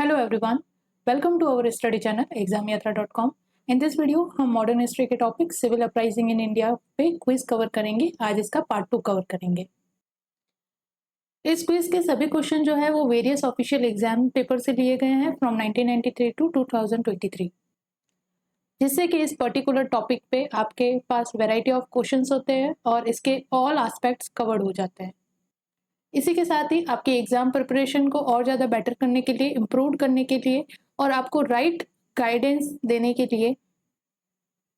Hello everyone, welcome to our study channel examyatra.com। In this video हम modern history के topic civil uprising in India पे quiz cover करेंगे। आज इसका part 2 cover करेंगे। इस क्विज के सभी क्वेश्चन जो है वो वेरियस ऑफिशियल एग्जाम पेपर से लिए गए हैं फ्रॉम 1993 टू 2023, जिससे कि इस पर्टिकुलर टॉपिक पे आपके पास वैरायटी ऑफ क्वेश्चंस होते हैं और इसके ऑल एस्पेक्ट्स कवर्ड हो जाते हैं। इसी के साथ ही आपके एग्जाम प्रिपरेशन को और ज़्यादा बेटर करने के लिए, इम्प्रूव करने के लिए और आपको राइट गाइडेंस देने के लिए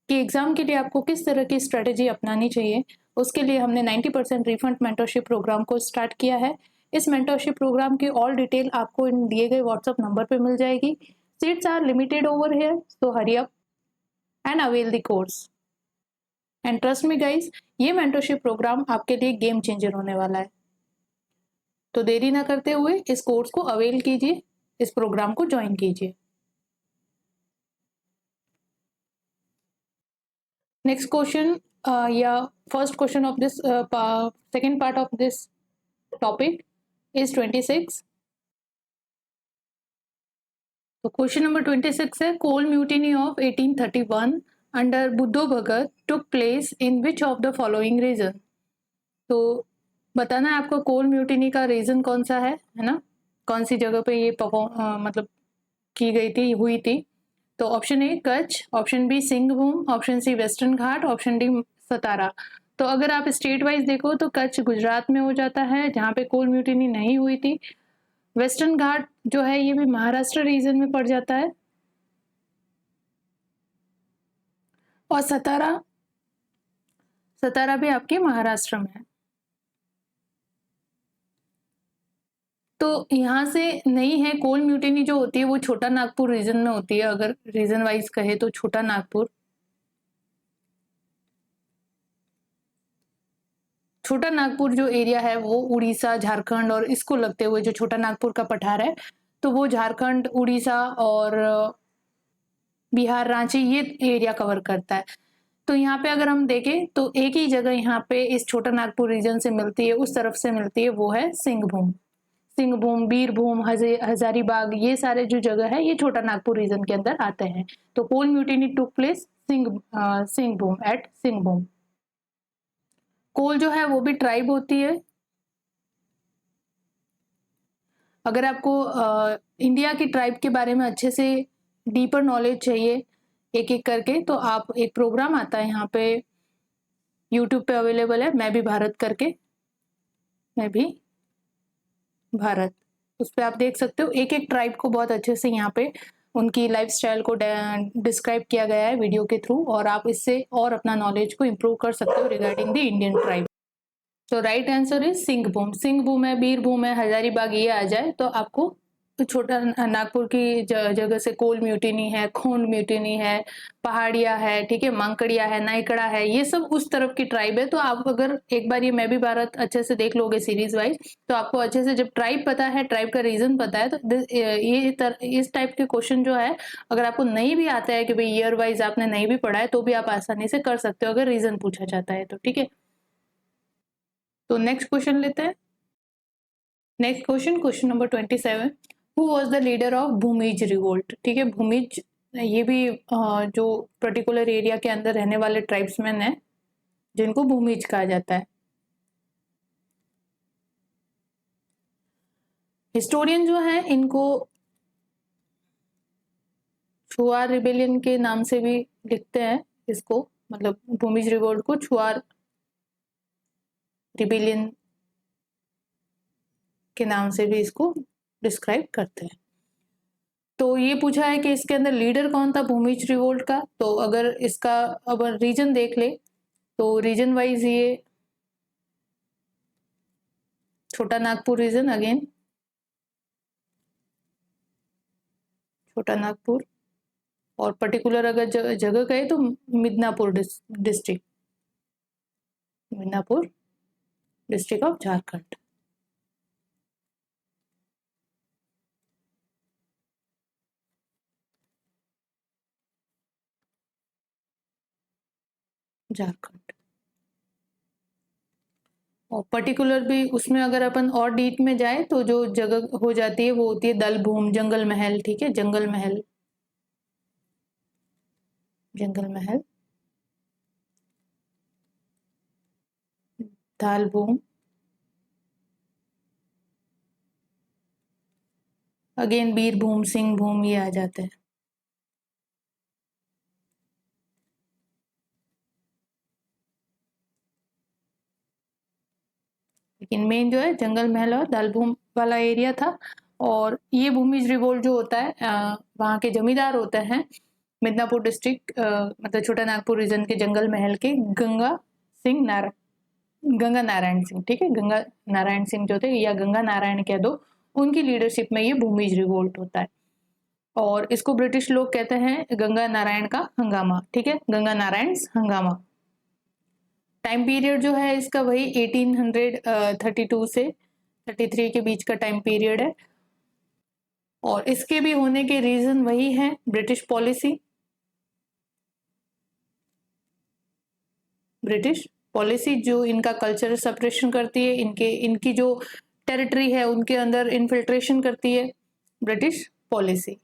कि एग्जाम के लिए आपको किस तरह की स्ट्रेटेजी अपनानी चाहिए, उसके लिए हमने 90% रिफंड मेंटरशिप प्रोग्राम को स्टार्ट किया है। इस मेंटरशिप प्रोग्राम की ऑल डिटेल आपको इन दिए गए व्हाट्सएप नंबर पे मिल जाएगी। Seats are limited over here, so hurry up and avail the course. And trust me guys, ये मेंटरशिप प्रोग्राम आपके लिए गेम चेंजर होने वाला है। तो देरी ना करते हुए इस कोर्स को अवेल कीजिए, इस प्रोग्राम को ज्वाइन कीजिए। नेक्स्ट क्वेश्चन या first question of this second part of this topic is 26। तो क्वेश्चन नंबर 26 है, Kol mutiny of 1831 under Buddho Bhagat took place in which of the following region. तो बताना है आपको कोल म्यूटिनी का रीजन कौन सा है ना, कौन सी जगह पे ये मतलब की गई थी, हुई थी। तो option A Kutch, option B Singhbhum, option C western Ghat, option D Satara. तो अगर आप स्टेट वाइज देखो तो कच्छ गुजरात में हो जाता है, जहाँ पे कोल म्यूटिनी नहीं हुई थी। वेस्टर्न घाट जो है ये भी महाराष्ट्र रीजन में पड़ जाता है, और सतारा भी आपके महाराष्ट्र में है। तो यहाँ से नहीं है, कोल म्यूटिनी जो होती है वो छोटा नागपुर रीजन में होती है। अगर रीजन वाइज कहे तो छोटा नागपुर जो एरिया है वो उड़ीसा, झारखंड और इसको लगते हुए जो छोटा नागपुर का पठार है, तो वो झारखंड, उड़ीसा और बिहार, रांची ये एरिया कवर करता है। तो यहाँ पे अगर हम देखें तो एक ही जगह यहाँ पे इस छोटा नागपुर रीजन से मिलती है, उस तरफ से मिलती है, वो है सिंहभूम, बीरभूम, हजारीबाग, ये सारे जो जगह है ये छोटा नागपुर रीजन के अंदर आते हैं। तो Kol mutiny took place Singhbhum, at Singhbhum. Kol जो है वो भी ट्राइब होती है। अगर आपको इंडिया की ट्राइब के बारे में अच्छे से डीपर नॉलेज चाहिए एक एक करके, तो आप एक प्रोग्राम आता है यहाँ पे यूट्यूब पे अवेलेबल है, मैं भी भारत करके, मैं भी भारत, उस पर आप देख सकते हो। एक एक ट्राइब को बहुत अच्छे से यहाँ पे उनकी लाइफस्टाइल को डिस्क्राइब किया गया है वीडियो के थ्रू, और आप इससे और अपना नॉलेज को इम्प्रूव कर सकते हो रिगार्डिंग द इंडियन ट्राइब। तो राइट आंसर इज सिंहभूम है, बीरभूम है, हजारीबाग, ये आ जाए तो आपको तो छोटा नागपुर की जगह से कोल म्यूटिनी है, खोंड म्यूटिनी है, पहाड़िया है, ठीक है, मंकड़िया है, नाइकड़ा है, ये सब उस तरफ की ट्राइब है। तो आप अगर एक बार ये मैं भी भारत अच्छे से देख लोगे सीरीज वाइज, तो आपको अच्छे से जब ट्राइब पता है, ट्राइब का रीजन पता है, तो इस टाइप के क्वेश्चन जो है अगर आपको नहीं भी आता है कि भाई ईयर वाइज आपने नहीं भी पढ़ा है, तो भी आप आसानी से कर सकते हो अगर रीजन पूछा जाता है तो, ठीक है। तो नेक्स्ट क्वेश्चन लेते हैं। Next question number 27, who was the leader of Bhumij revolt. ठीक है, भूमिज ये भी जो पर्टिकुलर एरिया के अंदर रहने वाले ट्राइब्समैन है जिनको भूमिज कहा जाता है। हिस्टोरियन जो है इनको छुआर रिबेलियन के नाम से भी लिखते हैं इसको, मतलब भूमिज रिवोल्ट को छुआर रिबेलियन के नाम से भी इसको डिस्क्राइब करते हैं। तो ये पूछा है कि इसके अंदर लीडर कौन था भूमिज रिवोल्ट का। तो अगर इसका अब रीजन देख ले तो रीजन वाइज ये छोटा नागपुर रीजन, अगेन छोटा नागपुर, और पर्टिकुलर अगर जगह कहे तो Midnapore district, Midnapore district of Jharkhand. Jharkhand. और पर्टिकुलर भी उसमें अगर अपन और डीप में जाए तो जो जगह हो जाती है वो होती है दल भूम, जंगल महल, ठीक है, जंगल महल, जंगल महल, दाल भूम, अगेन बीर भूम, सिंह भूम, ये आ जाते हैं। लेकिन मेन जो है जंगल महल और दालभूम वाला एरिया था। और ये भूमिज रिवोल्ट जो होता है, वहाँ के जमींदार होते हैं मिदनापुर डिस्ट्रिक्ट, मतलब छोटा नागपुर रीजन के जंगल महल के गंगा नारायण सिंह, ठीक है, गंगा नारायण सिंह जो थे, या गंगा नारायण कह दो, उनकी लीडरशिप में ये भूमिज रिवोल्ट होता है। और इसको ब्रिटिश लोग कहते हैं गंगा नारायण का हंगामा, ठीक है, गंगा नारायण हंगामा। टाइम पीरियड जो है इसका वही 1832 से 33 के बीच का टाइम पीरियड है। और इसके भी होने के रीजन वही है, ब्रिटिश पॉलिसी, ब्रिटिश पॉलिसी जो इनका कल्चर सप्रेशन करती है, इनकी जो टेरिटरी है उनके अंदर इन्फिल्ट्रेशन करती है, ब्रिटिश पॉलिसी।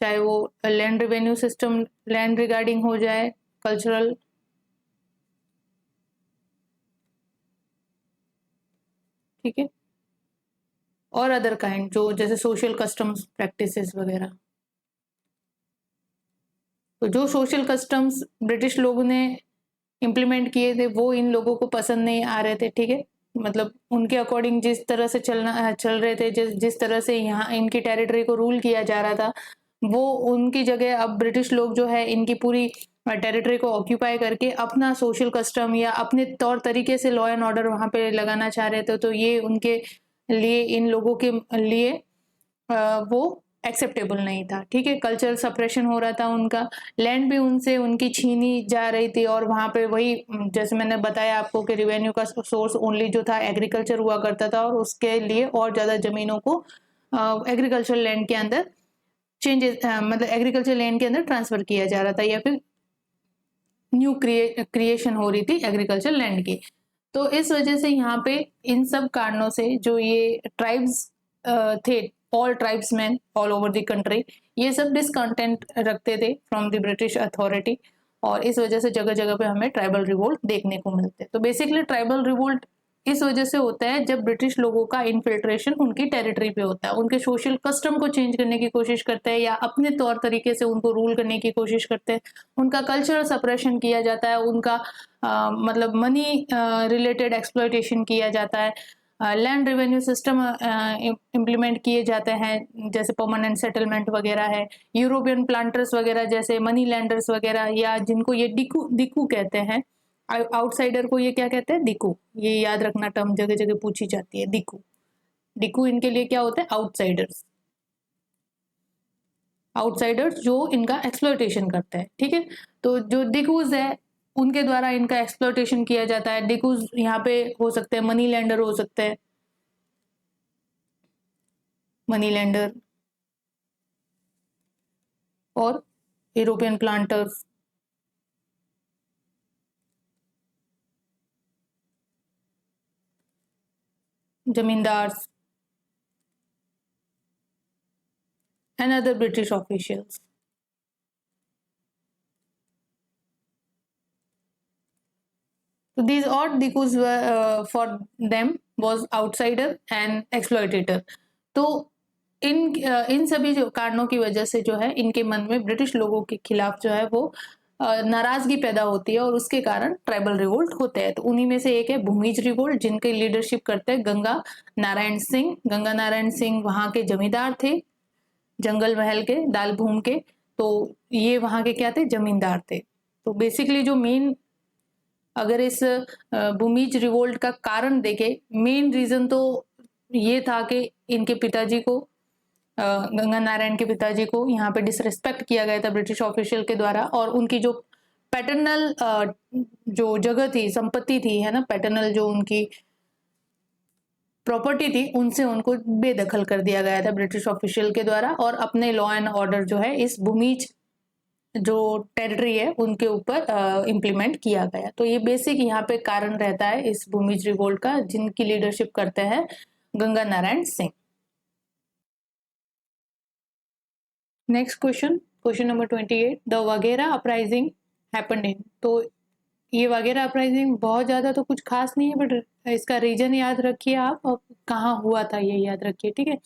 चाहे वो land revenue system, land regarding हो जाए, कल्चरल, ठीक है, और अदर काइंड जो जैसे सोशल कस्टम्स प्रैक्टिसेस वगैरह। तो जो सोशल कस्टम्स ब्रिटिश लोगों ने इम्प्लीमेंट किए थे वो इन लोगों को पसंद नहीं आ रहे थे, ठीक है, मतलब उनके अकॉर्डिंग जिस तरह से चल रहे थे, जिस तरह से यहाँ इनकी टेरिटरी को रूल किया जा रहा था, वो उनकी जगह अब ब्रिटिश लोग जो है इनकी पूरी टेरिटरी को ऑक्यूपाई करके अपना सोशल कस्टम या अपने तौर तरीके से लॉ एंड ऑर्डर वहां पे लगाना चाह रहे थे। तो ये उनके लिए, इन लोगों के लिए वो एक्सेप्टेबल नहीं था, ठीक है, कल्चरल सप्रेशन हो रहा था, उनका लैंड भी उनसे उनकी छीनी जा रही थी। और वहां पे वही जैसे मैंने बताया आपको कि रिवेन्यू का सोर्स ओनली जो था एग्रीकल्चर हुआ करता था, और उसके लिए और ज्यादा जमीनों को एग्रीकल्चर लैंड के अंदर मतलब एग्रीकल्चर लैंड के अंदर ट्रांसफर किया जा रहा था, या फिर न्यू क्रिएशन हो रही थी एग्रीकल्चर लैंड की। तो इस वजह से यहाँ पे इन सब कारणों से जो ये ट्राइब्स थे, all tribesman all over the country, ये सब डिसकंटेंट रखते थे फ्रॉम द ब्रिटिश अथॉरिटी। और इस वजह से जगह जगह पे हमें ट्राइबल रिवोल्ट देखने को मिलते हैं। तो बेसिकली ट्राइबल रिवोल्ट इस वजह से होता है जब ब्रिटिश लोगों का इन्फिल्ट्रेशन उनकी टेरिटरी पे होता है, उनके सोशल कस्टम को चेंज करने की कोशिश करते हैं या अपने तौर तरीके से उनको रूल करने की कोशिश करते हैं, उनका कल्चरल सप्रेशन किया जाता है, उनका मतलब मनी रिलेटेड एक्सप्लॉयटेशन किया जाता है, लैंड रेवेन्यू सिस्टम इम्प्लीमेंट किए जाते हैं, जैसे परमानेंट सेटलमेंट वगैरह है, यूरोपियन प्लांटर्स वगैरह जैसे मनी लैंडर्स वगैरह, या जिनको ये दिकू कहते हैं, आउटसाइडर को ये क्या कहते हैं, दिकू, ये याद रखना, टर्म जगह जगह पूछी जाती है, दिकू। दिकू इनके लिए क्या होता है, आउटसाइडर्स, आउटसाइडर्स जो इनका एक्सप्लॉयटेशन करते हैं, ठीक है। तो जो दिकूज है उनके द्वारा इनका एक्सप्लॉयटेशन किया जाता है। दिकूज यहाँ पे हो सकते हैं मनी लैंडर, हो सकते हैं मनी लैंडर, और यूरोपियन प्लांटर्स, जमींदार, and other British officials. So these odd dikus were for them was outsider and exploitator. तो इन सभी जो कारणों की वजह से जो है इनके मन में ब्रिटिश लोगों के खिलाफ जो है वो नाराजगी पैदा होती है, और उसके कारण ट्राइबल रिवोल्ट होते हैं। तो उन्हीं में से एक है भूमिज रिवोल्ट, जिनकी लीडरशिप करते हैं गंगा नारायण सिंह। गंगा नारायण सिंह वहां के जमींदार थे, जंगल महल के, दाल भूम के। तो ये वहां के क्या थे, जमींदार थे। तो बेसिकली जो मेन, अगर इस भूमिज रिवोल्ट का कारण देखे, मेन रीजन तो ये था कि इनके पिताजी को, गंगा नारायण के पिताजी को यहाँ पे डिसरिस्पेक्ट किया गया था ब्रिटिश ऑफिशियल के द्वारा, और उनकी जो पैटर्नल जो जगह थी, संपत्ति थी, है ना, पैटर्नल जो उनकी प्रॉपर्टी थी, उनसे उनको बेदखल कर दिया गया था ब्रिटिश ऑफिशियल के द्वारा, और अपने लॉ एंड ऑर्डर जो है इस भूमिज जो टेरिटरी है उनके ऊपर इम्प्लीमेंट किया गया। तो ये बेसिक यहाँ पे कारण रहता है इस भूमिज रिवोल्ट का, जिनकी लीडरशिप करते हैं Ganga Narayan Singh. Next question, question number 28, the Waghera uprising happened in. तो ये वाघेरा अपराइजिंग बहुत ज्यादा तो कुछ खास नहीं है, बट इसका रीजन याद रखिए आप, और कहाँ हुआ था ये याद रखिए, ठीक है।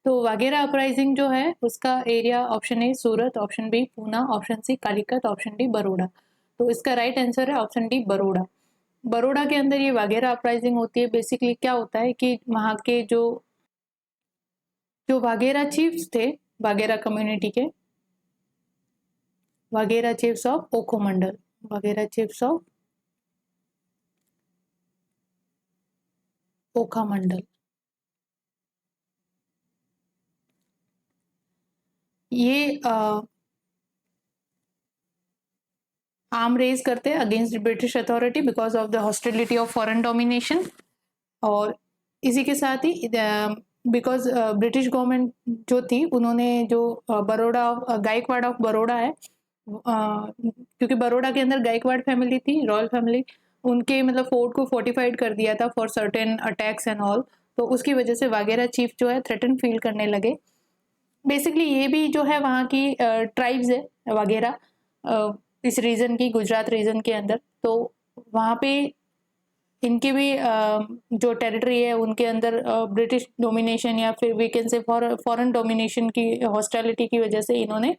तो वाघेरा अपराइजिंग जो है उसका area option A Surat, option B Poona, option C Calicut, option D Baroda. तो इसका राइट आंसर है ऑप्शन डी बड़ौदा। बड़ौदा के अंदर ये वाघेरा अपराइजिंग होती है। बेसिकली क्या होता है कि वहाँ के जो जो वाघेरा चीफ्स थे, वाघेरा कम्युनिटी के, Waghera chiefs of Okha Mandal, Waghera chiefs of Okha Mandal, ये आर्म रेज करते हैं against British authority because of the hostility of foreign domination. और इसी के साथ ही बिकॉज ब्रिटिश गवर्नमेंट जो थी उन्होंने जो बड़ौदा गायकवाड़ ऑफ बड़ौदा है, क्योंकि बड़ौदा के अंदर गायकवाड़ फैमिली थी, रॉयल फैमिली, उनके मतलब फोर्ट को फोर्टिफाइड कर दिया था for certain attacks and all. तो उसकी वजह से वाघेरा चीफ जो है थ्रेटन फील करने लगे। बेसिकली ये भी जो है वहाँ की ट्राइब्स है वाघेरा, इस रीजन की, गुजरात रीजन के अंदर। तो वहाँ पे इनके भी जो टेरिटरी है उनके अंदर ब्रिटिश डोमिनेशन या फिर we can say foreign domination की हॉस्टिलिटी की वजह से इन्होंने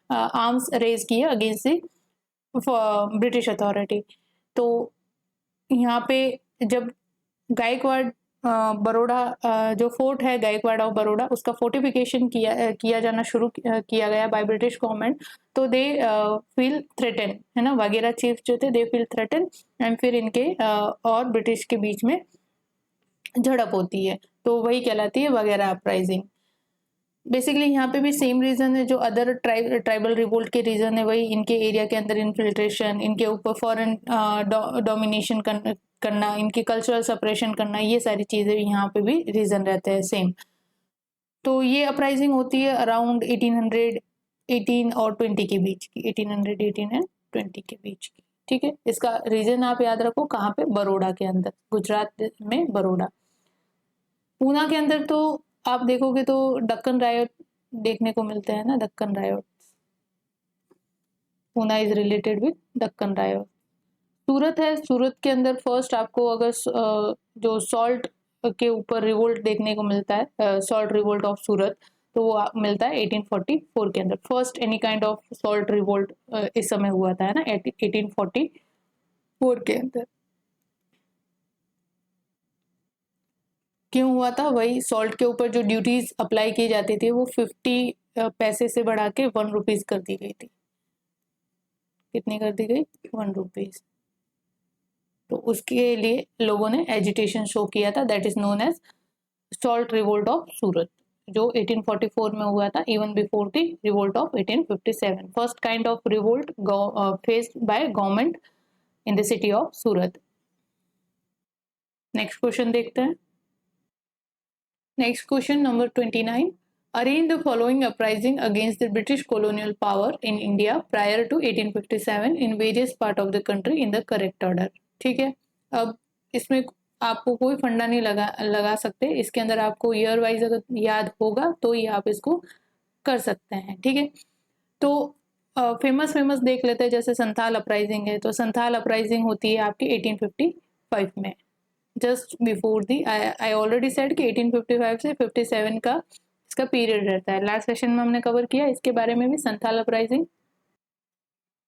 आर्म्स रेज किए अगेंस्ट द ब्रिटिश अथॉरिटी। तो यहाँ पे जब गायकवाड़ बड़ौदा जो फोर्ट है गायकवाड़ ऑफ बड़ौदा, उसका फोर्टिफिकेशन किया जाना शुरू किया गया बाय ब्रिटिश गवर्नमेंट। तो दे फील थ्रेटन, है ना, वाघेरा चीफ जो थे दे फील थ्रेटन, एंड फिर इनके और ब्रिटिश के बीच में झड़प होती है। तो वही कहलाती है वाघेरा अपराइजिंग। बेसिकली यहाँ पे भी सेम रीजन है जो अदर ट्राइबल रिवोल्ट के रीजन है, वही इनके एरिया के अंदर इन्फिल्ट्रेशन, इनके ऊपर फॉरेन डोमिनेशन करना, इनकी कल्चरल सेपरेशन करना, ये सारी चीजें यहाँ पे भी रीजन रहते हैं सेम। तो ये अपराइजिंग होती है अराउंड 1818 और 20 के बीच की, 1818 एंड 20 के बीच की, ठीक है। इसका रीजन आप याद रखो कहाँ पे, बड़ौदा के अंदर, गुजरात में बड़ौदा। पूना के अंदर तो आप देखोगे तो दक्कन रायोट देखने को मिलते हैं ना, Deccan riot, Poona is related with Deccan riot. Surat है, सूरत के अंदर फर्स्ट आपको अगर जो सॉल्ट के ऊपर रिवोल्ट देखने को मिलता है, सॉल्ट रिवोल्ट ऑफ सूरत, तो वो मिलता है 1844 के अंदर। First any kind of salt revolt इस समय हुआ था, है ना, 1844 के अंदर। क्यों हुआ था? वही सॉल्ट के ऊपर जो ड्यूटीज अप्लाई की जाती थी वो 50 पैसे से बढ़ा के 1 रुपीज कर दी गई थी। कितनी कर दी गई? 1 रुपीज। तो उसके लिए लोगों ने एजिटेशन शो किया था, that is known as salt revolt of Surat, जो 1844 में हुआ था, even before the revolt of 1857। First kind of revolt faced by government in the city of Surat. Next question देखते हैं। Next question number 29, arrange the following uprising against the British colonial power in India prior to 1857 in various part of the country in the correct order। ठीक है, अब इसमें आपको कोई फंडा नहीं लगा सकते, इसके अंदर आपको ईयर वाइज अगर याद होगा तो ही आप इसको कर सकते हैं, ठीक है। तो फेमस देख लेते हैं, जैसे संथाल अपराइजिंग है, तो संथाल अपराइजिंग होती है आपकी 1855 में, just before the, I already said कि 1855 से 57 का इसका पीरियड रहता है। लास्ट सेशन में हमने कवर किया इसके बारे में भी, संथाल अपराइजिंग।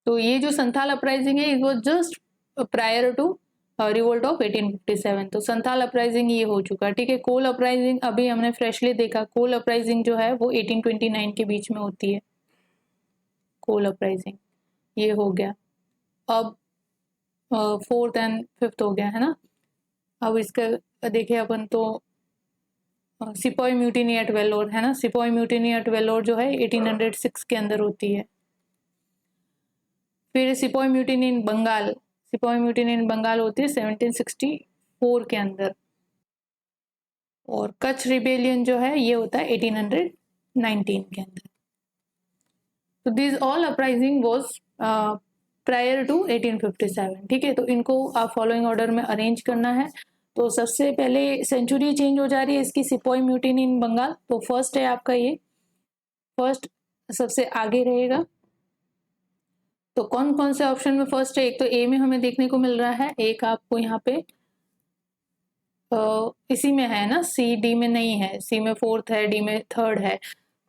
तो ये जो संथाल अपराइजिंग है it was just prior to revolt of 1857। तो संथाल अपराइजिंग ये हो चुका, ठीक है। कोल अपराइजिंग अभी हमने फ्रेशली देखा, कोल अपराइजिंग जो है वो 1829 के बीच में होती है, कोल अपराइजिंग ये हो गया। अब 4th एंड 5th हो गया, है ना। अब इसका देखे अपन तो सिपॉय म्यूटिनी एट वेल्लोर, है ना, सिपॉय म्यूटिनी एट वेल्लोर जो है 1806 के अंदर होती है। फिर सिपॉय म्यूटिनी इन बंगाल, सिपॉय म्यूटिनी इन बंगाल होती है 1764 के अंदर। और कच्छ रिबेलियन जो है ये होता है 1819 के अंदर। तो this all uprising was prior to 1857, ठीक है। तो इनको आप फॉलोइंग ऑर्डर में अरेंज करना है। तो सबसे पहले सेंचुरी चेंज हो जा रही है इसकी, सिपोई म्यूटिनी इन बंगाल। तो फर्स्ट है आपका ये, फर्स्ट सबसे आगे रहेगा। तो कौन कौन से ऑप्शन में फर्स्ट है? एक तो ए में हमें देखने को मिल रहा है, एक आपको यहाँ पे इसी में है ना, सी डी में नहीं है, सी में फोर्थ है, डी में थर्ड है।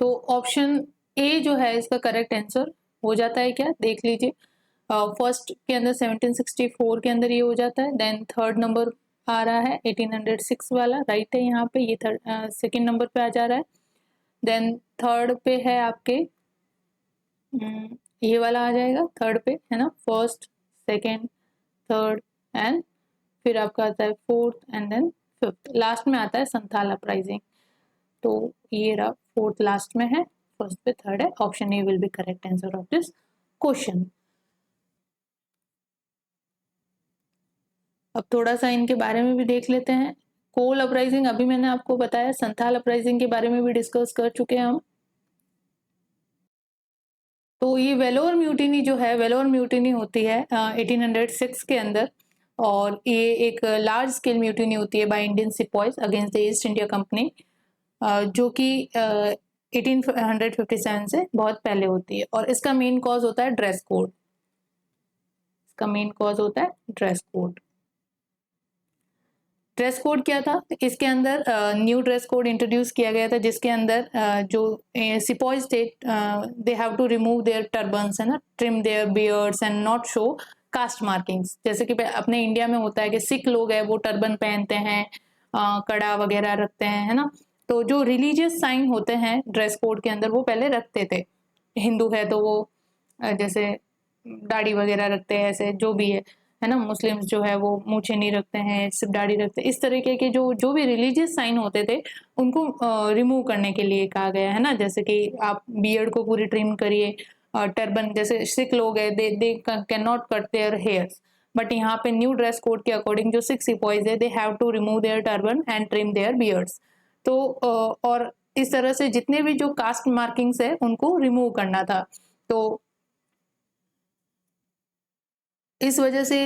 तो ऑप्शन ए जो है इसका करेक्ट आंसर हो जाता है क्या, देख लीजिए। फर्स्ट के अंदर 1764 के अंदर ये हो जाता है। देन थर्ड नंबर आ रहा है 1806 वाला, राइट है यहाँ पे, ये थर्ड सेकेंड नंबर पे आ जा रहा है। देन थर्ड पे है आपके ये वाला आ जाएगा थर्ड पे, है ना, फर्स्ट सेकेंड थर्ड एंड फिर आपका आता है fourth and then fifth, last में आता है संथाल अपराइजिंग। तो ये रहा फोर्थ लास्ट में है, फर्स्ट पे थर्ड है। Option A will be correct answer of this question. अब थोड़ा सा इनके बारे में भी देख लेते हैं। कोल अपराइजिंग अभी मैंने आपको बताया, संथाल अपराइजिंग के बारे में भी डिस्कस कर चुके हैं हम। तो ये वेलोर म्यूटिनी जो है, वेलोर म्यूटिनी होती है 1806 के अंदर, और ये एक लार्ज स्केल म्यूटिनी होती है by Indian sepoys against the east India company, जो कि 1857 से बहुत पहले होती है। और इसका मेन कॉज होता है ड्रेस कोड, इसका मेन कॉज होता है ड्रेस कोड। ड्रेस कोड क्या था इसके अंदर? न्यू ड्रेस कोड इंट्रोड्यूस किया गया था, जिसके अंदर जो सिपॉइज थे they have to remove their turbans, है ना, trim their beards and not show caste markings. जैसे कि अपने इंडिया में होता है कि सिख लोग है वो टर्बन पहनते हैं, कड़ा वगैरह रखते हैं, है ना। तो जो रिलीजियस साइन होते हैं ड्रेस कोड के अंदर वो पहले रखते थे। हिंदू है तो वो जैसे दाढ़ी वगैरह रखते हैं, ऐसे जो भी है ना। मुस्लिम्स जो है वो मूछें नहीं रखते हैं, सिर्फ दाढ़ी रखते हैं। इस तरीके के जो जो भी रिलीजियस साइन होते थे उनको रिमूव करने के लिए कहा गया है ना। जैसे कि आप बियर्ड को पूरी ट्रिम करिए, टर्बन, जैसे सिख लोग है they can not cut their hairs, but यहाँ पे न्यू ड्रेस कोड के अकॉर्डिंग जो सिख सिपॉइज है they have to remove their turban and trim their beards. तो और इस तरह से जितने भी जो कास्ट मार्किंग्स है उनको रिमूव करना था। तो इस वजह से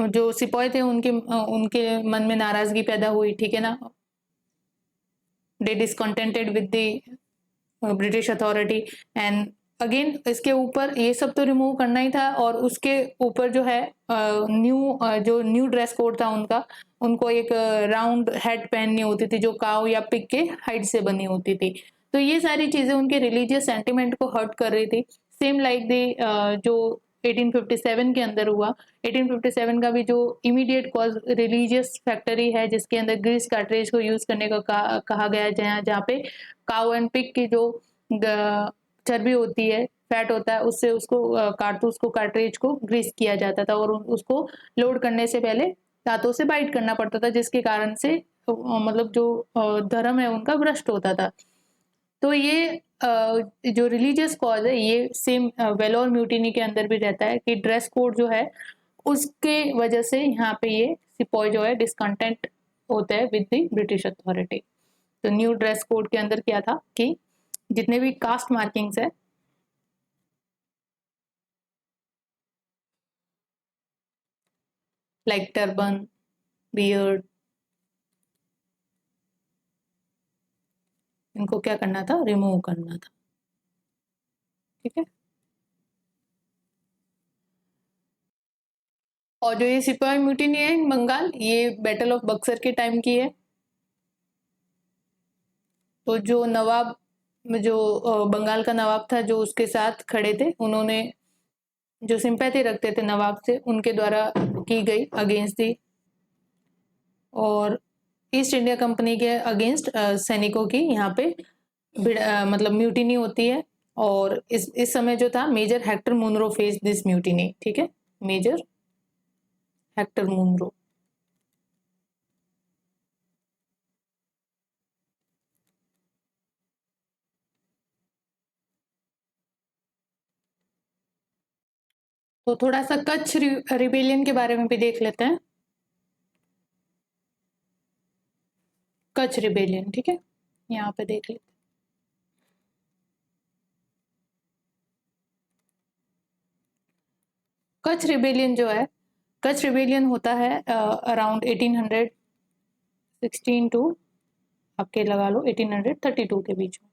जो सिपाही थे उनके उनके मन में नाराजगी पैदा हुई, ठीक है ना। They discontented with the British authority and again इसके ऊपर ये सब तो रिमूव करना ही था, और उसके ऊपर जो है जो न्यू ड्रेस कोड था उनका, उनको एक राउंड हेड पहननी होती थी जो काऊ या पिग के हाइड से बनी होती थी। तो ये सारी चीजें उनके रिलीजियस सेंटिमेंट को हर्ट कर रही थी। सेम लाइक द जो 1857 के अंदर हुआ। 1857 का भी जो इमीडिएट कॉज रिलीजियस फैक्टर ही है, जिसके अंदर ग्रीस कार्ट्रेज को यूज करने का कहा गया है, जहाँ पे काउ एंड पिग की जो चर्बी होती है, फैट होता है, उससे उसको कारतूस को कार्ट्रेज को ग्रीस किया जाता था, और उसको लोड करने से पहले दांतों से बाइट करना पड़ता था, जिसके कारण से मतलब जो धर्म है उनका भ्रष्ट होता था। तो ये जो रिलीजियस कॉज है ये सेम वेलोर म्यूटिनी के अंदर भी रहता है कि ड्रेस कोड जो है उसके वजह से यहाँ पे ये सिपॉय जो है डिसकंटेंट होता है विद द ब्रिटिश अथॉरिटी। तो न्यू ड्रेस कोड के अंदर क्या था कि जितने भी कास्ट मार्किंग्स है लाइक टर्बन, बियर्ड, इनको क्या करना था, रिमूव करना था, ठीक है। और जो ये सिपाही म्यूटिनी है इन बंगाल, ये बैटल ऑफ बक्सर के टाइम की है। तो जो नवाब, जो बंगाल का नवाब था जो उसके साथ खड़े थे, उन्होंने जो सिंपैथी रखते थे नवाब से, उनके द्वारा की गई अगेंस्ट दी, और ईस्ट इंडिया कंपनी के अगेंस्ट सैनिकों की यहाँ पे मतलब म्यूटिनी होती है। और इस समय जो था major Hector Munro face this mutiny, ठीक है, मेजर हेक्टर मुनरो। तो थोड़ा सा कच्छ रिबेलियन के बारे में भी देख लेते हैं। कच्छ रिबेलियन, ठीक है, यहाँ पे देख लेते हैं। कच्छ रिबेलियन जो है, कच्छ रिबेलियन होता है अराउंड 1816 टू आपके लगा लो 1832 के बीच में,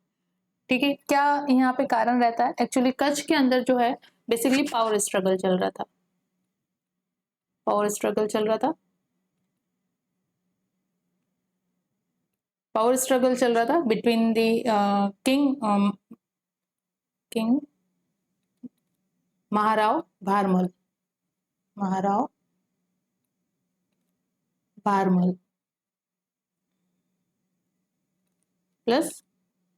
ठीक है। क्या यहाँ पे कारण रहता है? एक्चुअली कच्छ के अंदर जो है बेसिकली पावर स्ट्रगल चल रहा था, पावर स्ट्रगल चल रहा था, पावर स्ट्रगल चल रहा था between the king Maharao Bharmal, Maharao Bharmal plus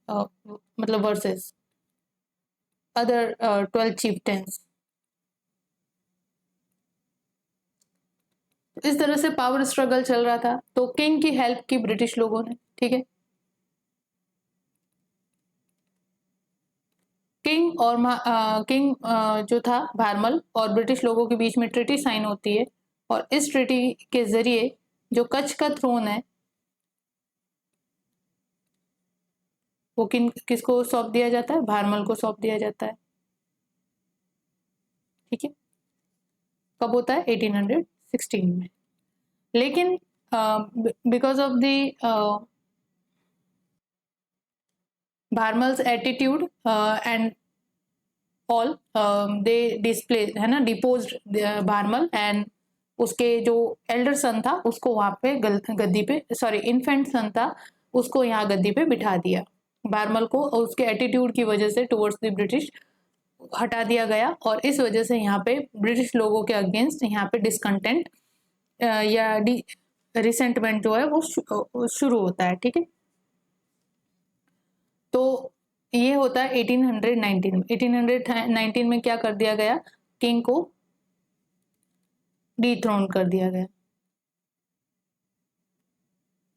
मतलब वर्सेस अदर 12 chieftains। इस तरह से पावर स्ट्रगल चल रहा था, तो किंग की हेल्प की ब्रिटिश लोगों ने, ठीक है। किंग और किंग जो था भारमल और ब्रिटिश लोगों के बीच में ट्रीटी साइन होती है, और इस ट्रीटी के जरिए जो कच्छ का थ्रोन है वो किसको सौंप दिया जाता है? भारमल को सौंप दिया जाता है, ठीक है। कब होता है? 1816 में। लेकिन because of the Bharmal's attitude and all they display है ना, डिपोज्ड भारमल, एंड उसके जो एल्डर सन था उसको वहां पे गद्दी पे, सॉरी इन्फेंट सन था उसको यहाँ गद्दी पे बिठा दिया। भारमल को और उसके एटीट्यूड की वजह से टुवर्ड्स द ब्रिटिश हटा दिया गया, और इस वजह से यहाँ पे ब्रिटिश लोगों के अगेंस्ट यहाँ पे डिसकंटेंट या रिसेंटमेंट जो है वो शुरू होता है, ठीक है। तो ये होता है 1819 में। 1819 में क्या कर दिया गया? किंग को डिथ्रोन कर दिया गया,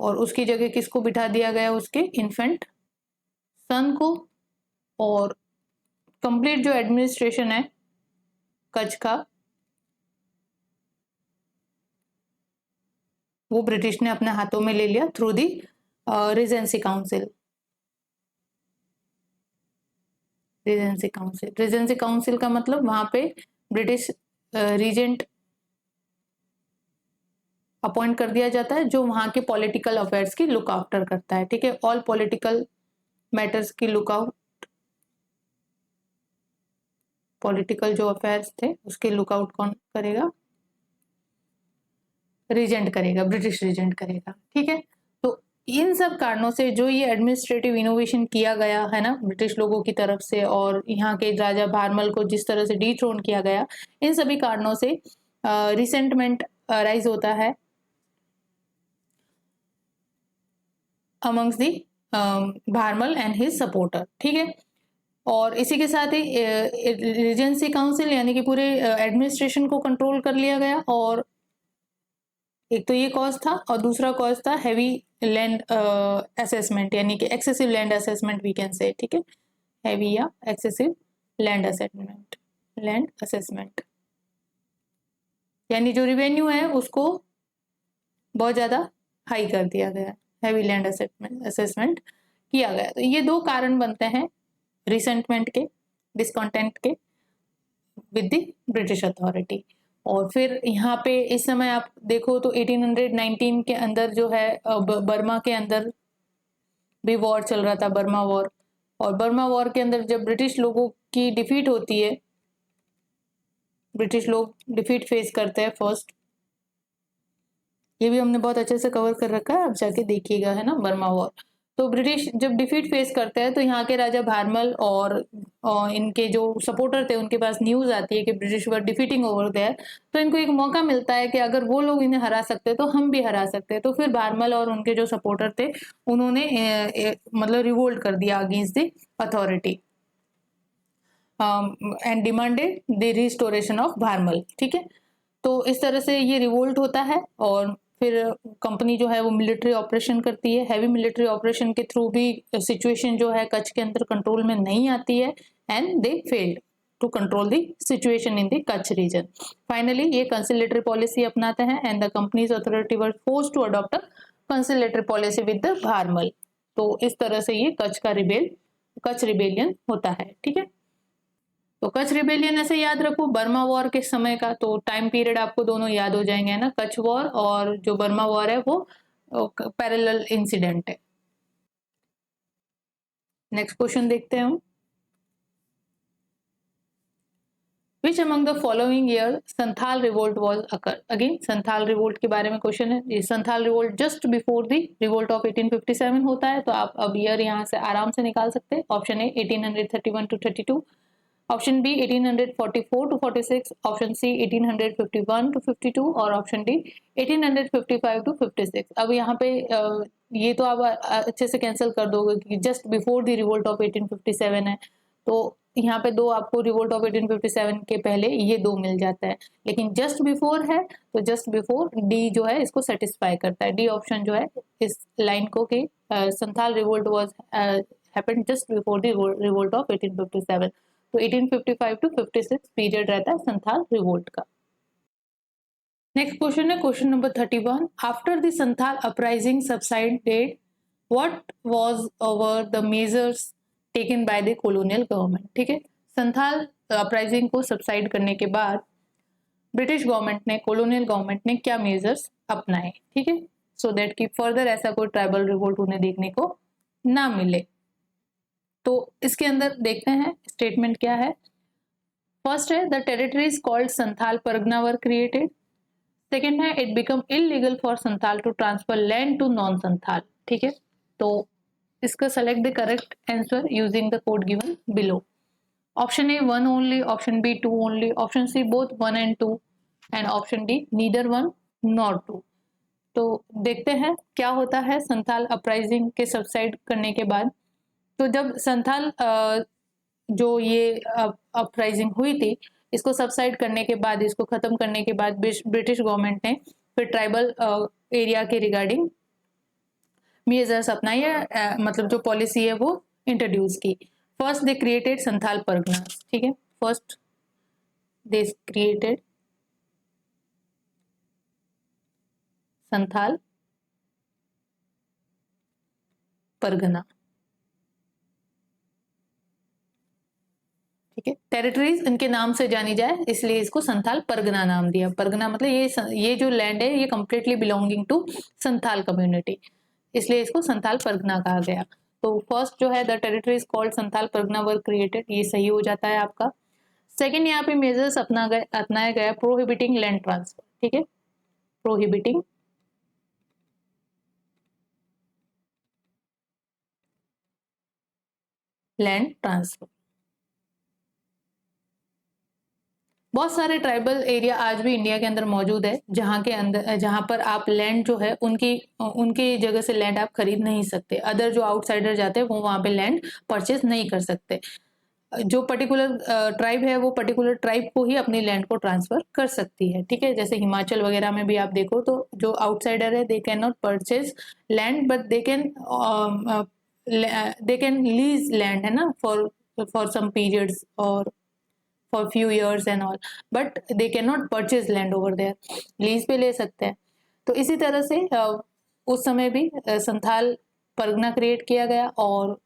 और उसकी जगह किसको बिठा दिया गया? उसके इन्फेंट सन को, और कंप्लीट जो एडमिनिस्ट्रेशन है कच्छ का वो ब्रिटिश ने अपने हाथों में ले लिया through the Regency council. Regency council का मतलब वहां पे ब्रिटिश रीजेंट अपॉइंट कर दिया जाता है, जो वहां के पॉलिटिकल अफेयर्स की लुक आफ्टर करता है, ठीक है। ऑल पॉलिटिकल मैटर्स की लुक आउट, पॉलिटिकल जो अफेयर्स थे उसके लुक आउट कौन करेगा? रीजेंट करेगा, ब्रिटिश रीजेंट करेगा, ठीक है। तो इन सब कारणों से जो ये एडमिनिस्ट्रेटिव इनोवेशन किया गया है ना ब्रिटिश लोगों की तरफ से, और यहाँ के राजा भारमल को जिस तरह से डिथ्रोन किया गया, इन सभी कारणों से रिसेंटमेंट राइज होता है amongst the Bharmal and his supporter, ठीक है। और इसी के साथ ही रीजेंसी काउंसिल यानी कि पूरे एडमिनिस्ट्रेशन को कंट्रोल कर लिया गया, और एक तो ये कॉज था, और दूसरा कॉज था हैवी लैंड असेसमेंट, यानी कि excessive land assessment we can say, ठीक है। हैवी या excessive land assessment, land assessment यानी जो रिवेन्यू है उसको बहुत ज्यादा हाई कर दिया गया, हैवी लैंड असेसमेंट किया गया। तो ये दो कारण बनते हैं रिसेंटमेंट के, डिसकंटेंट के विद द ब्रिटिश अथॉरिटी। और फिर यहाँ पे इस समय आप देखो तो 1819 के अंदर जो है बर्मा के अंदर भी वॉर चल रहा था, बर्मा वॉर। और बर्मा वॉर के अंदर जब ब्रिटिश लोगों की डिफीट होती है, ब्रिटिश लोग डिफीट फेस करते हैं फर्स्ट, ये भी हमने बहुत अच्छे से कवर कर रखा है, आप जाके देखिएगा, है ना, बर्मा वॉर। तो ब्रिटिश जब डिफीट फेस करते हैं तो यहाँ के राजा भारमल और इनके जो सपोर्टर थे उनके पास न्यूज आती है कि British were defeating over there, तो इनको एक मौका मिलता है कि अगर वो लोग इन्हें हरा सकते तो हम भी हरा सकते हैं। तो फिर भारमल और उनके जो सपोर्टर थे उन्होंने मतलब रिवोल्ट कर दिया against the authority and demanded the restoration of Bharmal, ठीक है। तो इस तरह से ये रिवोल्ट होता है, और फिर कंपनी जो है वो मिलिट्री ऑपरेशन करती है। हैवी मिलिट्री ऑपरेशन के थ्रू भी सिचुएशन जो है कच्छ के अंदर कंट्रोल में नहीं आती है, and they failed to control the situation in the Kutch region. Finally ये कंसिलेटरी पॉलिसी अपनाते हैं, and the companies authority were forced to adopt a conciliatory policy with the Bharmal. तो इस तरह से ये कच्छ रिबेलियन होता है, ठीक है। तो कच्छ रिबेलियन ऐसे याद रखो, बर्मा वॉर के समय का, तो टाइम पीरियड आपको दोनों याद हो जाएंगे, है ना। कच्छ वॉर और जो बर्मा वॉर है वो पैरेलल इंसिडेंट है। नेक्स्ट क्वेश्चन देखते हैं हम। Which among the following year Santhal revolt was occur? Again Santhal revolt के बारे में क्वेश्चन है। ये Santhal revolt just before the revolt of 1857 होता है, तो आप अब ईयर यहाँ से आराम से निकाल सकते हैं। Option A 1831 to 32, option B 1844 to 46, option C 1851 to 52 और ऑप्शन डी 1855 टू 56। अब यहाँ पे ये तो आप अच्छे से कैंसिल कर दोगे कि just before the revolt of 1857 है, तो यहाँ पे दो आपको रिवोल्ट ऑफ 1857 के पहले ये दो मिल जाता है, लेकिन जस्ट बिफोर है तो जस्ट बिफोर डी जो है इसको सेटिस्फाई करता है। डी ऑप्शन जो है इस लाइन को कि Santhal revolt was happened just before the revolt of 1857, तो 1855 टू 56 पीरियड रहता है संथाल रिवोल्ट का। नेक्स्ट क्वेश्चन है question number 31। After the Santhal uprising subsided, what was over the measures taken by the colonial government? ठीक है, संथाल अपराइजिंग को सबसाइड करने के बाद ब्रिटिश गवर्नमेंट ने, कॉलोनियल गवर्नमेंट ने क्या मेजर्स अपनाए, ठीक है, सो दैट कि फर्दर ऐसा कोई ट्राइबल रिवोल्ट उन्हें देखने को ना मिले। तो इसके अंदर देखते हैं स्टेटमेंट क्या है। फर्स्ट है the territories called Santhal Pargana were created. Second है it become illegal for Santhal to transfer land to non Santhal. ठीक है, तो इसका select the correct answer using the code given below. Option A 1 only, option B 2 only, option C both 1 and 2 and option D neither 1 nor 2। तो देखते हैं क्या होता है संथाल अपराइजिंग के सबसाइड करने के बाद। तो जब संथाल जो ये अपराइजिंग हुई थी, इसको सबसाइड करने के बाद, इसको खत्म करने के बाद ब्रिटिश गवर्नमेंट ने फिर ट्राइबल एरिया के रिगार्डिंग मेजर्स अपनाई है, मतलब जो पॉलिसी है वो इंट्रोड्यूस की। First they created Santhal Parganas. ठीक है, first they created Santhal Pargana. ठीक है, टेरिटरीज इनके नाम से जानी जाए इसलिए इसको संथाल परगना नाम दिया। परगना मतलब ये जो लैंड है ये completely belonging to Santhal community, इसलिए इसको संथाल परगना कहा गया। तो फर्स्ट जो है the territories called Santhal Pargana were created, ये सही हो जाता है आपका। सेकेंड यहाँ पे मेजर्स अपनाया गया प्रोहिबिटिंग लैंड ट्रांसफर। ठीक है, प्रोहिबिटिंग लैंड ट्रांसफर। बहुत सारे ट्राइबल एरिया आज भी इंडिया के अंदर मौजूद है जहां पर आप लैंड जो है उनकी जगह से लैंड आप खरीद नहीं सकते। अदर जो आउटसाइडर जाते हैं वो वहां पे लैंड परचेज नहीं कर सकते। जो पर्टिकुलर ट्राइब है वो पर्टिकुलर ट्राइब को ही अपनी लैंड को ट्रांसफर कर सकती है। ठीक है, जैसे हिमाचल वगैरह में भी आप देखो तो जो आउटसाइडर है they can not purchase land but they can lease land, है ना, फॉर सम पीरियड्स और for few years and all, but they cannot purchase land over there, lease पे ले सकते हैं। तो इसी तरह से उस समय भी संथाल परगना क्रिएट किया गया और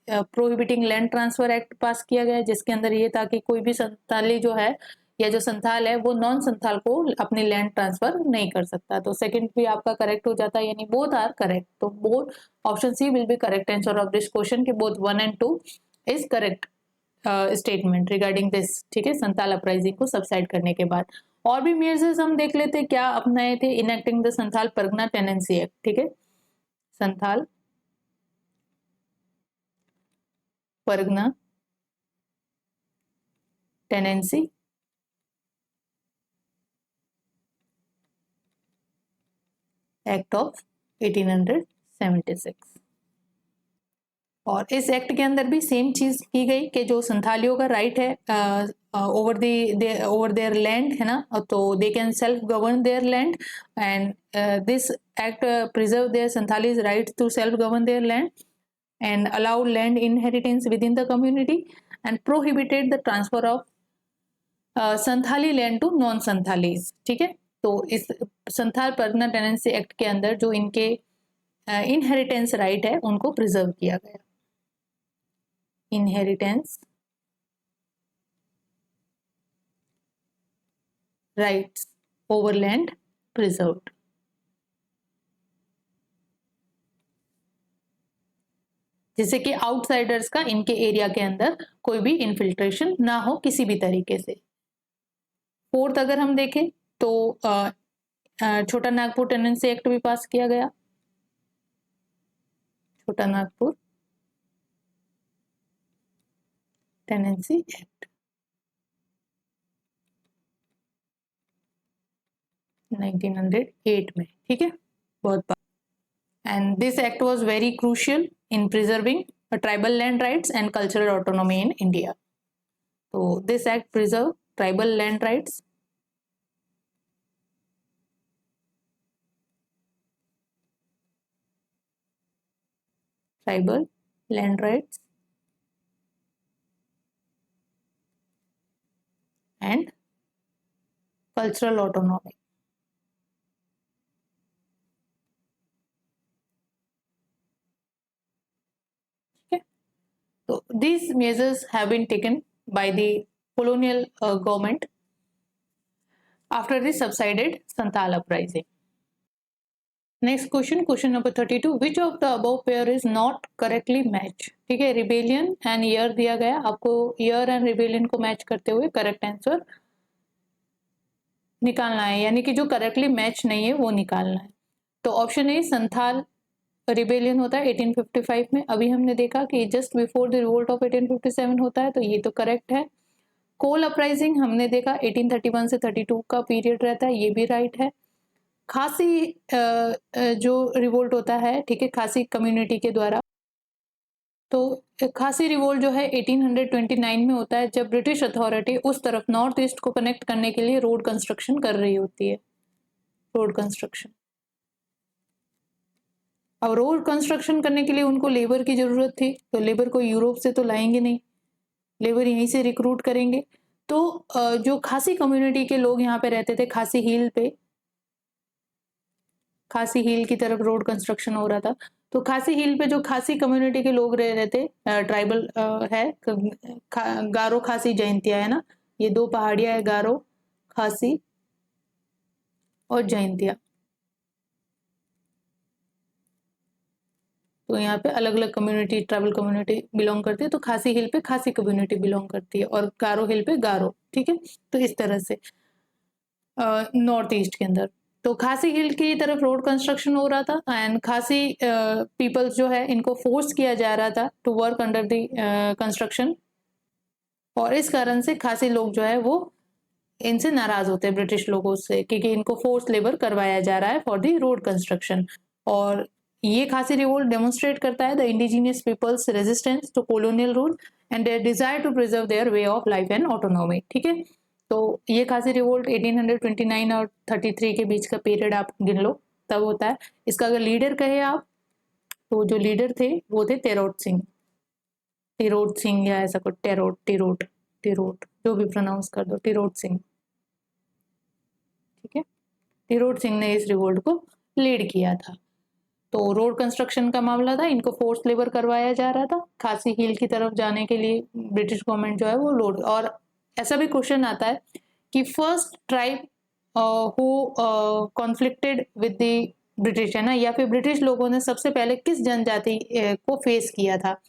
प्रोहिबिटिंग लैंड ट्रांसफर एक्ट पास किया गया, जिसके अंदर ये था कि कोई भी संथाली जो है या जो संथाल है वो नॉन संथाल को अपनी लैंड ट्रांसफर नहीं कर सकता। तो सेकंड भी आपका करेक्ट हो जाता है, यानी बोथ आर करेक्ट। तो both option C will be correct answer of this question, के both 1 and 2 is correct statement regarding this. ठीक है, संथाल अपराइजिंग को सबसाइड करने के बाद और भी मेजर्स हम देख लेते हैं क्या अपनाए थे। Enacting the Santhal Pargana tenancy act. ठीक है, Santhal Pargana tenancy act of 1876। और इस एक्ट के अंदर भी सेम चीज की गई कि जो संथालियों का राइट है ओवर देयर लैंड, है ना, तो they can self govern their land and this act preserve their Santhalis right to self govern their land and allowed land inheritance within the community and prohibited the transfer of Santhali land to non Santhalis. ठीक है, तो इस Santhal Pargana tenancy act के अंदर जो इनके inheritance right है उनको प्रिजर्व किया गया। Inheritance rights over land preserved. जिससे कि आउटसाइडर्स का इनके एरिया के अंदर कोई भी इन्फिल्ट्रेशन ना हो किसी भी तरीके से। फोर्थ अगर हम देखें तो छोटा नागपुर टेनेंसी एक्ट भी पास किया गया। छोटा नागपुर टेनेंसी एक्ट 1908 में, ठीक है, बहुत। And this act was very crucial in preserving tribal land rights and cultural autonomy in India. तो this act preserve tribal land rights and cultural autonomy. Okay. So these measures have been taken by the colonial government after the subsided Santhal uprising. Next question, question number 32, which of the above pair is not correctly match. ठीक है, rebellion and year दिया गया, आपको year and rebellion को match करते हुए correct answer निकालना है, यानी कि जो करेक्टली मैच नहीं है वो निकालना है। तो ऑप्शन ए संथाल रिबेलियन होता है 1855 में, अभी हमने देखा कि just before the revolt of 1857 होता है, तो ये तो करेक्ट है। कोल अपराइजिंग हमने देखा 1831 से 32 का पीरियड रहता है, ये भी राइट है। खासी जो रिवोल्ट होता है, ठीक है, खासी कम्युनिटी के द्वारा, तो खासी रिवोल्ट जो है 1829 में होता है, जब ब्रिटिश अथॉरिटी उस तरफ नॉर्थ ईस्ट को कनेक्ट करने के लिए रोड कंस्ट्रक्शन कर रही होती है, रोड कंस्ट्रक्शन। अब रोड कंस्ट्रक्शन करने के लिए उनको लेबर की जरूरत थी, तो लेबर को यूरोप से तो लाएंगे नहीं, लेबर यहीं से रिक्रूट करेंगे। तो जो खासी कम्युनिटी के लोग यहाँ पे रहते थे, खासी हिल पे, खासी हिल की तरफ रोड कंस्ट्रक्शन हो रहा था, तो खासी हिल पे जो खासी कम्युनिटी के लोग रह रहे थे, ट्राइबल है, गारो खासी जयंतिया है ना, ये दो पहाड़ियां है, गारो खासी और जयंतिया। तो यहाँ पे अलग अलग कम्युनिटी, ट्राइबल कम्युनिटी बिलोंग करती है, तो खासी हिल पे खासी कम्युनिटी बिलोंग करती है और गारो हिल पे गारो, ठीक है। तो इस तरह से नॉर्थ ईस्ट के अंदर तो खासी हिल की तरफ रोड कंस्ट्रक्शन हो रहा था एंड खासी पीपल्स जो है इनको फोर्स किया जा रहा था to work under the construction, और इस कारण से खासी लोग जो है वो इनसे नाराज होते हैं ब्रिटिश लोगों से, क्योंकि इनको फोर्स लेबर करवाया जा रहा है फॉर द रोड कंस्ट्रक्शन। और ये खासी रिवोल्ट डेमोन्स्ट्रेट करता है the indigenous people's resistance to colonial rule and their desire to preserve their way of life and autonomy, ठीक है। तो ये खासी रिवोल्ट 1829 और 33 के बीच का पीरियड आप गिन लो, तब होता है। इसका अगर लीडर कहे आप, तो जो लीडर थे वो थे टेरोट सिंह, टिरोट सिंह या ऐसा कुछ, टेरोट टिरोट टिरोट जो भी प्रोनाउंस कर दो, टिरोट सिंह, ठीक है। टिरोट सिंह ने इस रिवोल्ट को लीड किया था। तो रोड कंस्ट्रक्शन का मामला था, इनको फोर्स लेबर करवाया जा रहा था खासी हिल की तरफ जाने के लिए, ब्रिटिश गवर्नमेंट जो है वो लोड। और ऐसा भी क्वेश्चन आता है कि first tribe who conflicted with the British, है ना, या फिर ब्रिटिश लोगों ने सबसे पहले किस जनजाति को फेस किया था,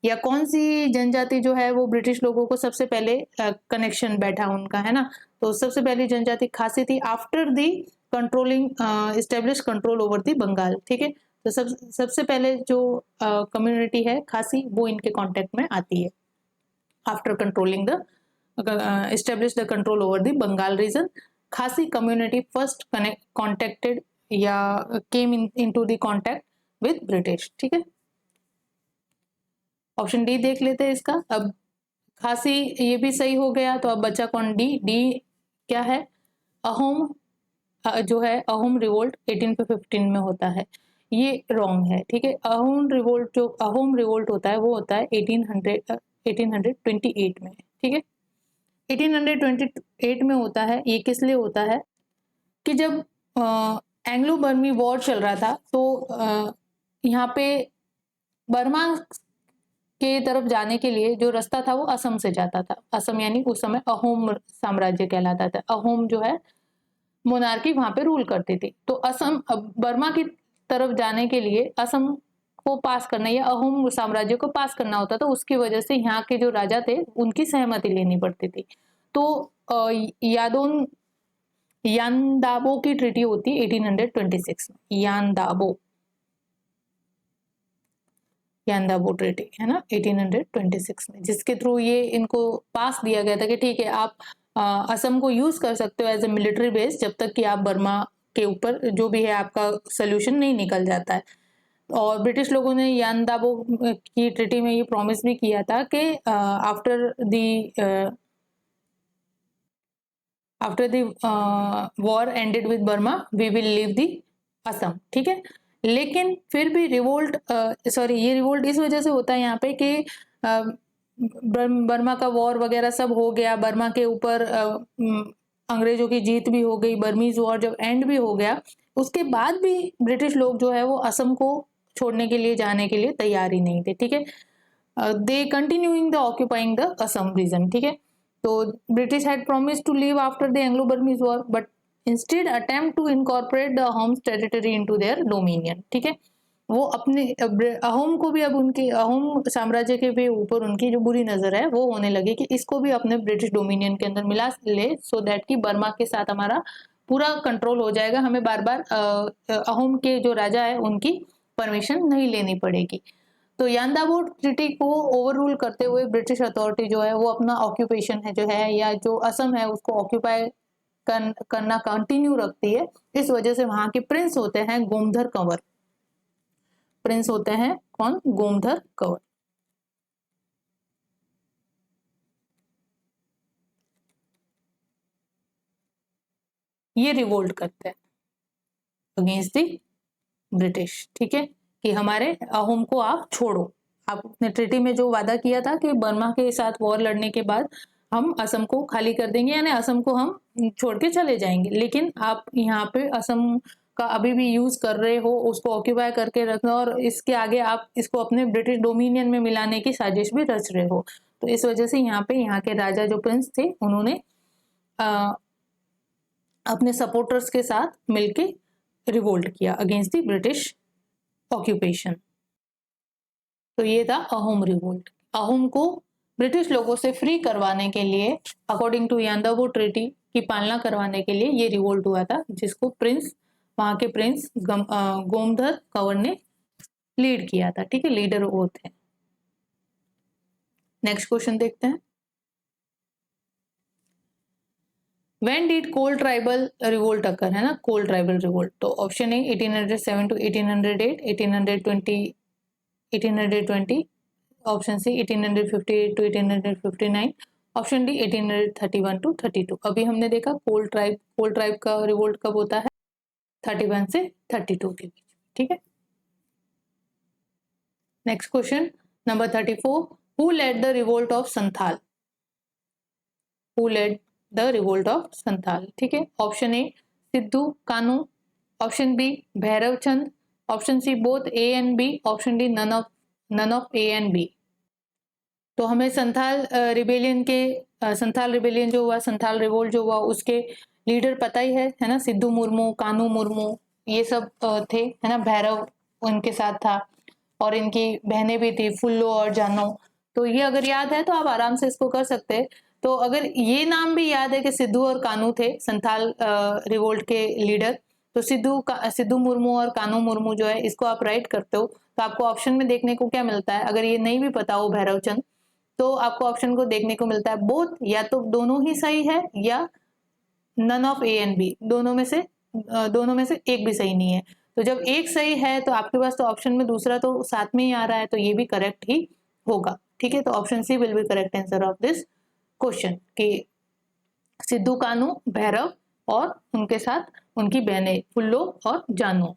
या कौन सी जनजाति जो है वो ब्रिटिश लोगों को सबसे पहले कनेक्शन बैठा उनका, है ना। तो सबसे पहली जनजाति खासी थी after the controlling establish control over the Bengal, ठीक है। तो सबसे पहले जो कम्युनिटी है खासी, वो इनके कांटेक्ट में आती है after controlling the establish the control over the Bengal region. Khasi community first contacted या came into the contact with British, ठीक है। ऑप्शन डी देख लेते हैं इसका। अब खासी ये भी सही हो गया, तो अब बचा कौन, डी। डी क्या है, अहोम जो है, अहोम रिवोल्ट 1815 में होता है, ये रॉन्ग है, ठीक है। अहोम रिवोल्ट, जो अहोम रिवोल्ट होता है वो होता है 1828 में, ठीक है। 1828 में होता है, ये किस लिए होता है कि जब एंग्लो बर्मी वॉर चल रहा था, तो यहाँ पे बर्मा के तरफ जाने के लिए जो रास्ता था वो असम से जाता था। असम यानी उस समय अहोम साम्राज्य कहलाता था। अहोम जो है मोनार्की वहां पे रूल करती थी। तो असम बर्मा की तरफ जाने के लिए असम को पास करना या अहोम साम्राज्य को पास करना होता था। उसकी वजह से यहाँ के जो राजा थे उनकी सहमति लेनी पड़ती थी। तो यादोन यानदाबो की ट्रीटी होती है 1826 में। यानदाबो ट्रीटी है ना 1826 में, जिसके थ्रू ये इनको पास दिया गया था कि ठीक है आप असम को यूज कर सकते हो एज ए मिलिट्री बेस जब तक कि आप बर्मा के ऊपर जो भी है आपका सोल्यूशन नहीं निकल जाता है। और ब्रिटिश लोगों ने यानदाबो की ट्रीटी में ये प्रॉमिस भी किया था कि after the war ended with Burma we will leave the Assam. ठीक है, लेकिन फिर भी रिवोल्ट ये रिवोल्ट इस वजह से होता है यहाँ पे कि बर्मा का वॉर वगैरह सब हो गया, बर्मा के ऊपर अंग्रेजों की जीत भी हो गई, बर्मीज वॉर जब एंड भी हो गया, उसके बाद भी ब्रिटिश लोग जो है वो असम को छोड़ने के लिए जाने के लिए तैयार ही नहीं थे। ठीक है, they continuing the occupying the Assam region. ठीक है, तो British had promised to leave after the Anglo Burmese war but instead attempt to incorporate the homes territory into their dominion. ठीक है, वो अपने अहोम को भी अब उनके अहोम साम्राज्य के भी ऊपर उनकी जो बुरी नजर है वो होने लगी कि इसको भी अपने ब्रिटिश डोमिनियन के अंदर मिला ले, सो दैट कि बर्मा के साथ हमारा पूरा कंट्रोल हो जाएगा, हमें बार बार अहोम के जो राजा है उनकी परमिशन नहीं लेनी पड़ेगी। तो यानदाबो ट्रीटी को ओवर रूल करते हुए ब्रिटिश अथॉरिटी जो है वो अपना ऑक्यूपेशन है जो है या जो असम है उसको ऑक्यूपाई करना कंटिन्यू रखती है। इस वजह से वहां के प्रिंस होते हैं गोमधर कंवर। प्रिंस होते हैं कौन? गोमधर कंवर। ये रिवोल्ट करते हैं अगेंस्ट द ब्रिटिश। ठीक है, कि हमारे अहोम को आप छोड़ो। आपने ट्रीटी में जो वादा किया था कि बर्मा के साथ वॉर लड़ने के बाद हम असम को खाली कर देंगे, यानी असम को हम छोड़ के चले जाएंगे, लेकिन आप यहाँ पे असम का अभी भी यूज कर रहे हो, उसको ऑक्यूपाई करके रखना और इसके आगे आप इसको अपने ब्रिटिश डोमिनियन में मिलाने की साजिश भी रच रहे हो। तो इस वजह से यहाँ पे यहाँ के राजा जो प्रिंस थे उन्होंने अपने सपोर्टर्स के साथ मिलके रिवोल्ट किया अगेंस्ट द ब्रिटिश ऑक्यूपेशन। तो ये था अहोम रिवोल्ट। अहोम को ब्रिटिश लोगों से फ्री करवाने के लिए अकॉर्डिंग टू यानदाबो ट्रीटी की पालना करवाने के लिए ये रिवोल्ट हुआ था, जिसको वहां के प्रिंस गोमधर कंवर ने लीड किया था। ठीक है, लीडर वो थे। नेक्स्ट क्वेश्चन देखते हैं। When did Kol tribal revolt occur, है ना, कोल ट्राइबल रिवोल्ट। तो option A 1807 to 1808, 1820, option C 1858 to 1859, option D 1831 to 32। अभी हमने देखा कोल ट्राइब का रिवोल्ट कब होता है? 31 से 32 के बीच। ठीक है, next question number 34। Who led the revolt of Santhal? Who led the revolt of Santhal? ठीक है, option A Sidhu Kanu, option B Bhairav Chand, option C both A and B, option D none of A and B. तो हमें संथाल रिबेलियन जो हुआ, Santhal revolt जो हुआ, उसके leader पता ही है ना, सिद्धू मुर्मू, कानू मुर्मू, ये सब थे, है ना। भैरव उनके साथ था और इनकी बहनें भी थी, फुल्लो और जानो। तो ये अगर याद है तो आप आराम से इसको कर सकते हैं। तो अगर ये नाम भी याद है कि सिद्धू और कानू थे संथाल रिवोल्ट के लीडर, तो सिद्धू मुर्मू और कानू मुर्मू जो है इसको आप राइट करते हो तो आपको ऑप्शन में देखने को क्या मिलता है? अगर ये नहीं भी पता हो भैरव चंद, तो आपको ऑप्शन को देखने को मिलता है बोथ, या तो दोनों ही सही है या none of A and B, दोनों में से एक भी सही नहीं है। तो जब एक सही है तो आपके पास तो ऑप्शन में दूसरा तो साथ में ही आ रहा है, तो ये भी करेक्ट ही होगा। ठीक है, तो option C will be correct answer of this question कि सिद्धू कानू भैरव और उनके साथ उनकी बहनें फुल्लो और जानू।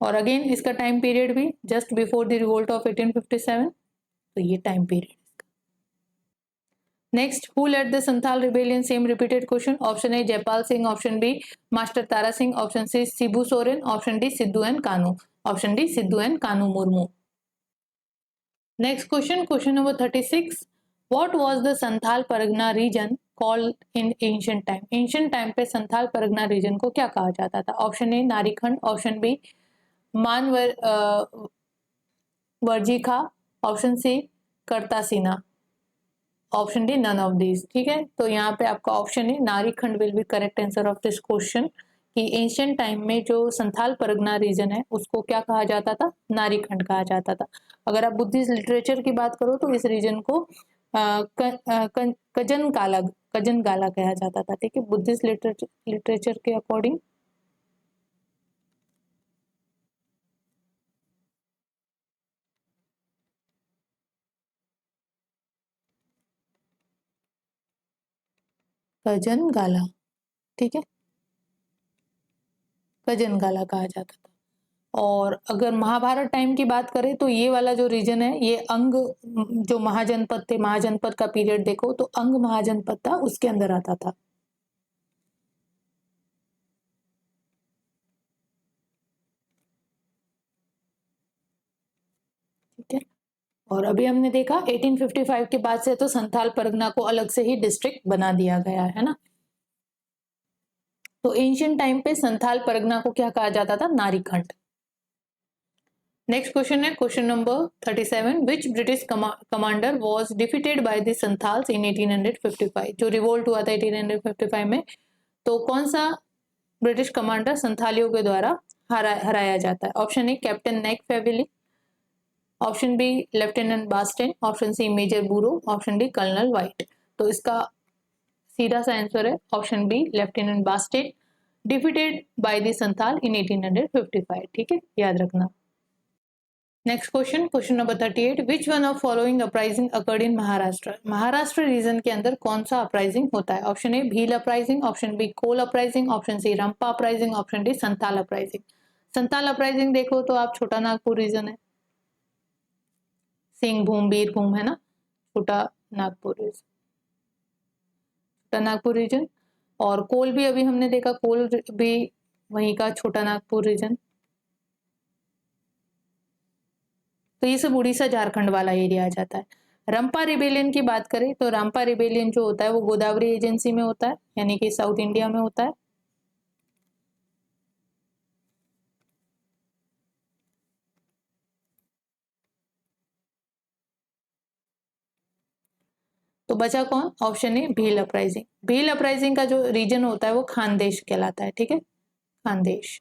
और अगेन इसका टाइम पीरियड भी just before the revolt of 1857, तो ये time period. Next, who led the Santhal rebellion? Same repeated question. Option A Jaipal Singh, option B master Tara Singh, option C Shibu Soren, option D Sidhu and Kanu, option D Sidhu and Kanu Murmu. Next question, question number 36, what was the Santhal Pargana region called in ancient time? Ancient time पे Santhal Pargana reason को क्या कहा जाता था? Option A Narikhand, option B मानवर वर्जिखा, option C करतासीना, option D none of these. ठीक है, तो यहाँ पे आपका ऑप्शन है Narikhand will be correct answer of this question, कि एंशिएंट टाइम में जो संथाल परगना रीजन है उसको क्या कहा जाता था? नारीखंड कहा जाता था। अगर आप बुद्धिस्ट लिटरेचर की बात करो तो इस रीजन को कजन गाला कहा जाता था। ठीक है, बुद्धिस्ट लिटरेचर के अकॉर्डिंग कजन गाला, ठीक है, कजन गाला कहा जाता था। और अगर महाभारत टाइम की बात करें तो ये वाला जो रीजन है ये अंग, जो महाजनपद थे, महाजनपद का पीरियड देखो तो अंग महाजनपद था, उसके अंदर आता था। ठीक है, और अभी हमने देखा 1855 के बाद से तो संथाल परगना को अलग से ही डिस्ट्रिक्ट बना दिया गया है ना। तो एंशिएंट टाइम पे संथाल परगना को क्या कहा जाता था? नारीखंड। नेक्स्ट क्वेश्चन है question number 37, which British commander was defeated by the Santhals in 1855? जो रिवोल्ट हुआ था 1855 में, तो कौन सा ब्रिटिश कमांडर संथालियों के द्वारा हराया जाता है? ऑप्शन ए कैप्टन नेक फेविली, option B lieutenant Basten, option C major Burrow, option D colonel White. तो इसका सीधा सा आंसर है option B lieutenant Basten, defeated by the Santhal in 1855। ठीक है, याद रखना। Next question, question number 38, which one of following uprising occurred in Maharashtra? Maharashtra region के अंदर कौन सा अपराइजिंग होता है? Option A Bhil uprising, option B coal uprising, option C Rampa uprising, option D Santhal uprising. Santhal uprising देखो तो आप छोटा नागपुर रीजन है, सिंहभूम बीरभूम है ना, छोटा नागपुर रीजन, छोटा नागपुर रीजन। और कोल भी अभी हमने देखा, कोल भी वहीं का छोटा नागपुर रीजन। तो ये सब उड़ीसा झारखंड वाला एरिया आ जाता है। रंपा रिबेलियन की बात करें तो रंपा रिबेलियन जो होता है वो गोदावरी एजेंसी में होता है, यानी कि साउथ इंडिया में होता है। तो बचा कौन? Option A Bhil uprising. Bhil uprising का जो रीजन होता है वो खानदेश कहलाता है। ठीक है, खानदेश,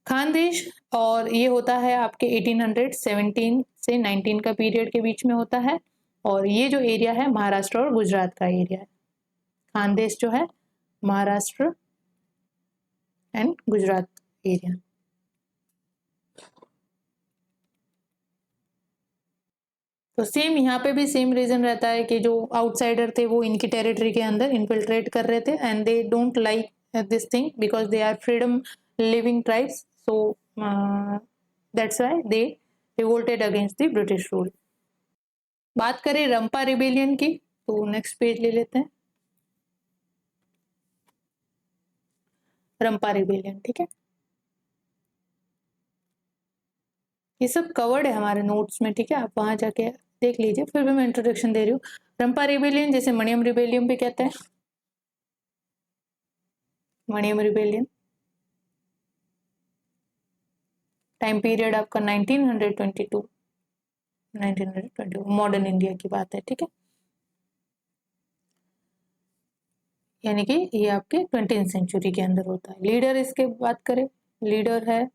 खानदेश। और ये होता है आपके 1817 से 19 का पीरियड के बीच में होता है। और ये जो एरिया है महाराष्ट्र और गुजरात का एरिया है। खानदेश जो है महाराष्ट्र एंड गुजरात एरिया। तो सेम यहाँ पे भी सेम रीजन रहता है कि जो आउटसाइडर थे वो इनकी टेरिटरी के अंदर इन्फिल्ट्रेट कर रहे थे, and they don't like this thing because they are freedom living tribes, so that's why they revolted against the British rule. बात करें रंपा रिबेलियन की तो नेक्स्ट पेज ले लेते हैं, रंपा रिबेलियन। ठीक है, ये सब कवर्ड है हमारे नोट्स में। ठीक है, आप वहां जाके देख लीजिए, फिर भी मैं इंट्रोडक्शन दे रही हूँ। रंपा रिबेलियन जैसे मणियम रिबेलियन भी कहते हैं, मणियम रिबेलियन टाइम पीरियड आपका 1922 मॉडर्न इंडिया की बात है। ठीक है, यानी कि ये आपके 20वीं सेंचुरी के अंदर होता है। लीडर इसके बात करें, लीडर है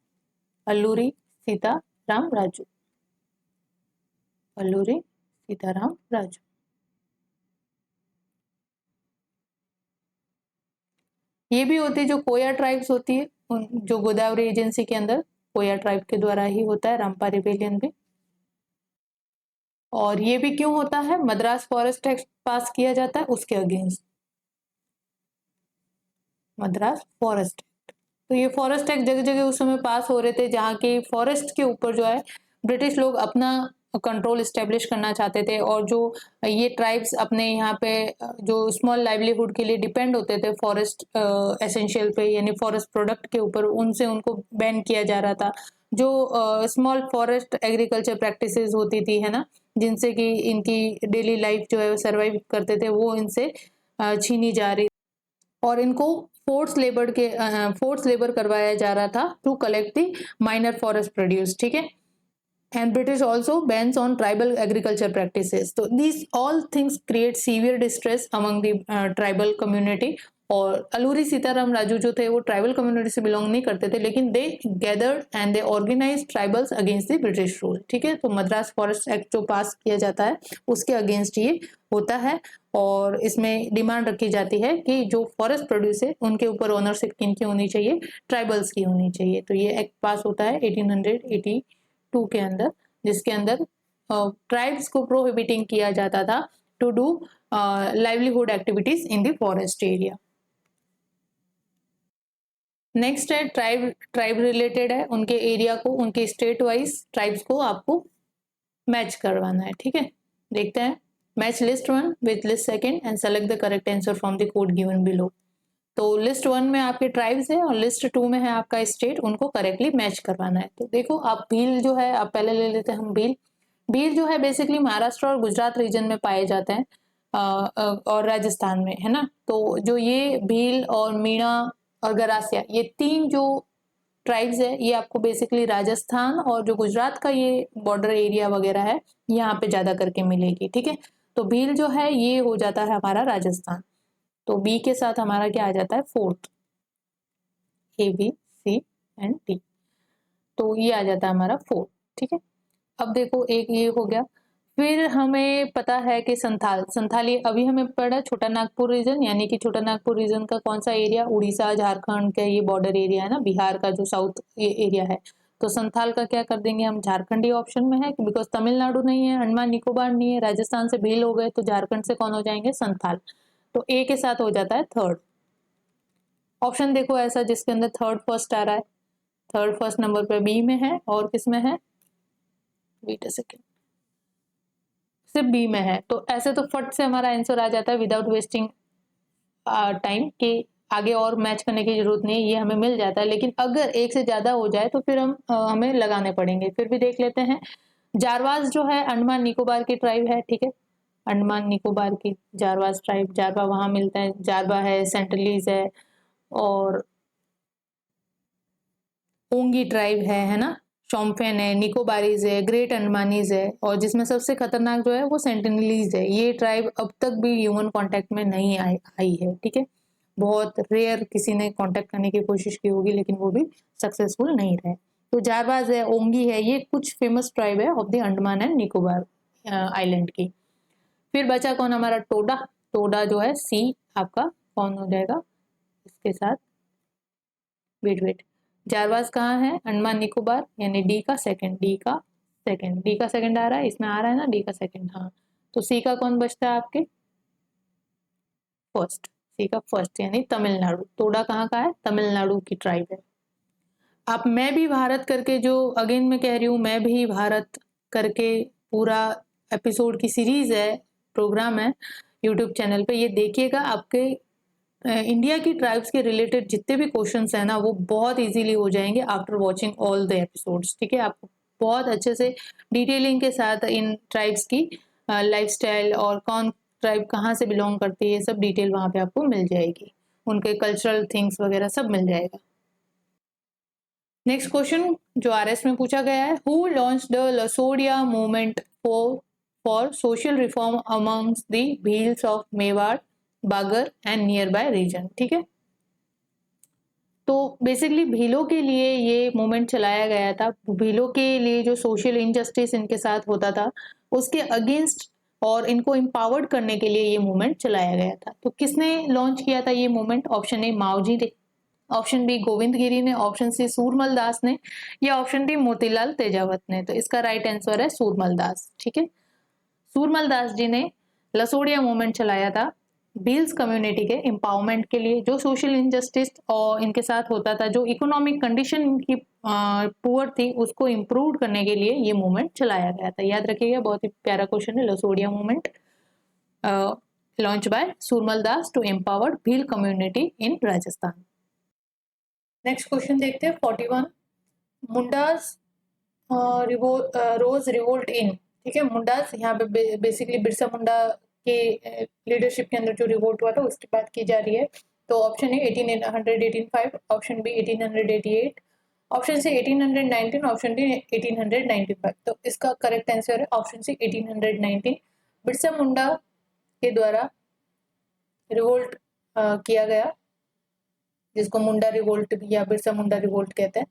अल्लूरी सीताराम राजू, अल्लूरी सीताराम राजू। ये भी होती है जो कोया ट्राइब्स होती है, जो गोदावरी एजेंसी के अंदर कोया ट्राइब के द्वारा ही होता है रंपा रिबेलियन भी। और ये भी क्यों होता है? मद्रास फॉरेस्ट एक्ट पास किया जाता है उसके अगेंस्ट, मद्रास फॉरेस्ट एक्ट। तो ये फॉरेस्ट एक्ट जगह जगह उस समय पास हो रहे थे जहाँ की फॉरेस्ट के ऊपर जो है ब्रिटिश लोग अपना कंट्रोल इस्टेब्लिश करना चाहते थे, और जो ये ट्राइब्स अपने यहाँ पे जो स्मॉल लाइवलीहुड के लिए डिपेंड होते थे फॉरेस्ट एसेंशियल पे, यानी फॉरेस्ट प्रोडक्ट के ऊपर, उनसे उनको बैन किया जा रहा था। जो स्मॉल फॉरेस्ट एग्रीकल्चर प्रैक्टिसेस होती थी, है ना, जिनसे कि इनकी डेली लाइफ जो है वो सर्वाइव करते थे, वो इनसे छीनी जा रही और इनको फोर्स लेबर करवाया जा रहा था to collect the minor forest produce, ठीक है। And British also bans on tribal agriculture practices. So these all things create severe distress among the tribal community. और अलूरी सीताराम राजू जो थे वो ट्राइबल कम्युनिटी से बिलोंग नहीं करते थे, लेकिन they gathered and they organize tribals against the British rule, ठीक है। तो मद्रास फॉरेस्ट एक्ट जो पास किया जाता है उसके अगेंस्ट ये होता है और इसमें डिमांड रखी जाती है कि जो फॉरेस्ट प्रोड्यूस है उनके ऊपर ओनरशिप किनकी होनी चाहिए, ट्राइबल्स की होनी चाहिए। तो ये एक्ट पास होता है 1882 के अंदर, जिसके अंदर ट्राइब्स को प्रोहिबिटिंग किया जाता था to do livelihood activities in the forest area. Next है ट्राइब रिलेटेड है, उनके एरिया को, उनके स्टेट वाइज ट्राइब्स को आपको मैच करवाना है, ठीक है। देखते हैं, match list 1 with list 2 and select the correct answer from the code given below. तो लिस्ट 1 में आपके ट्राइब्स है और लिस्ट 2 में है आपका स्टेट, उनको करेक्टली मैच करवाना है। तो देखो आप भील जो है, आप पहले ले लेते हैं हम भील। भील जो है बेसिकली महाराष्ट्र और गुजरात रीजन में पाए जाते हैं और राजस्थान में, है ना। तो जो ये भील और मीणा और गरासिया, ये 3 जो ट्राइब्स है ये आपको बेसिकली राजस्थान और जो गुजरात का ये बॉर्डर एरिया वगैरह है यहाँ पे ज्यादा करके मिलेगी, ठीक है। तो भील जो है ये हो जाता है हमारा राजस्थान। तो बी के साथ हमारा क्या आ जाता है, 4th, A, B, C and D। तो ये आ जाता है हमारा 4, ठीक है। अब देखो एक ये हो गया, फिर हमें पता है कि संथाली अभी हमें पड़ा छोटा नागपुर रीजन, यानी कि छोटा नागपुर रीजन का कौन सा एरिया, उड़ीसा झारखंड का ये बॉर्डर एरिया है ना, बिहार का जो साउथ ये एरिया है। तो संथाल का क्या कर देंगे हम, झारखंडी ऑप्शन में है, बिकॉज तमिलनाडु नहीं है, अंडमान निकोबार नहीं है, राजस्थान से भील हो गए, तो झारखंड से कौन हो जाएंगे, संथाल। तो ए के साथ हो जाता है 3rd ऑप्शन। देखो ऐसा जिसके अंदर 3rd फर्स्ट आ रहा है, 3rd फर्स्ट नंबर पे बी में है और किस में है, वेट अ सेकेंड, सिर्फ बी में है। तो ऐसे तो फट से हमारा आंसर आ जाता है विदाउट वेस्टिंग टाइम कि आगे और मैच करने की जरूरत नहीं है, ये हमें मिल जाता है। लेकिन अगर एक से ज्यादा हो जाए तो फिर हमें लगाने पड़ेंगे। फिर भी देख लेते हैं, जारवाज जो है अंडमान निकोबार की ट्राइब है, ठीक है। अंडमान निकोबार की जारवाज ट्राइब, जारवा वहां मिलता है, जारवा है, सेंटलीज है और ओंगी ट्राइब है ना, शोम्फेन है, निकोबारीज है, ग्रेट अंडमानीज है और जिसमें सबसे खतरनाक जो है वो सेंटिनलीज है। ये ट्राइब अब तक भी ह्यूमन कांटेक्ट में नहीं आई है, ठीक है। बहुत रेयर किसी ने कांटेक्ट करने की कोशिश की होगी लेकिन वो भी सक्सेसफुल नहीं रहे। तो जारवाज है, ओंगी है, ये कुछ फेमस ट्राइब है of the Andaman and Nicobar island की। फिर बचा कौन हमारा, टोडा। टोडा जो है सी आपका कौन हो जाएगा इसके साथ, वेट जारवाज कहाँ है, अंडमान निकोबार, यानी डी का सेकंड आ रहा है, इसमें आ रहा है ना डी का सेकंड, हाँ। तो सी का कौन बचता है आपके, फर्स्ट, सी का फर्स्ट यानी तमिलनाडु। टोडा कहाँ का है, तमिलनाडु की ट्राइब है। आप मैं भी भारत करके, जो अगेन मैं कह रही हूँ, मैं भी भारत करके पूरा एपिसोड की सीरीज है, प्रोग्राम है यूट्यूब चैनल पे, ये देखिएगा। आपके इंडिया की ट्राइब्स के रिलेटेड जितने भी क्वेश्चंस हैं ना वो बहुत इजीली हो जाएंगे after watching all the episodes, ठीक है। आपको बहुत अच्छे से डिटेलिंग के साथ इन ट्राइब्स की लाइफस्टाइल और कौन ट्राइब कहाँ से बिलोंग करती है, सब डिटेल वहाँ पे आपको मिल जाएगी, उनके कल्चरल थिंग्स वगैरह सब मिल जाएगा। नेक्स्ट क्वेश्चन जो आरएस में पूछा गया है, who launch the Lasodia movement for social reform amongst the Bhils of Mewar, Bagar and near by reason, ठीक है। तो बेसिकली भीलों के लिए ये मूवमेंट चलाया गया था, भीलों के लिए जो सोशल इनजस्टिस इनके साथ होता था उसके अगेंस्ट और इनको एम्पावर्ड करने के लिए ये मूवमेंट चलाया गया था। तो किसने लॉन्च किया था ये मूवमेंट, ऑप्शन ए माओजी ने, ऑप्शन बी गोविंद गिरी ने, ऑप्शन सी सूरमल दास ने, या ऑप्शन डी मोतीलाल तेजावत ने। तो इसका राइट आंसर है सूरमल दास, ठीक है। सूरमल दास जी ने लसोडिया मूवमेंट चलाया था भील्स कम्युनिटी के एम्पावरमेंट के लिए, जो सोशल इनजस्टिस और इनके साथ होता था, जो इकोनॉमिक कंडीशन इनकी पुअर थी उसको इम्प्रूव करने के लिए ये मूवमेंट चलाया गया था। याद रखिएगा, बहुत ही प्यारा क्वेश्चन है, Lasodia movement launch by Surmal Das to empower Bhil community in Rajasthan. Next question देखते हैं 41, मुंडास रोज रिवोल्ट इन, ठीक है, मुंडास यहाँ पे बेसिकली बिरसा मुंडा के लीडरशिप के अंदर जो रिवोल्ट हुआ था उसकी बात की जा रही है। तो option A 1885, option B 1888, option C 1819, option D 1895। तो इसका करेक्ट आंसर है ऑप्शन सी 1819। बिरसा मुंडा के द्वारा रिवोल्ट किया गया, जिसको मुंडा रिवोल्ट या बिरसा मुंडा रिवोल्ट कहते हैं,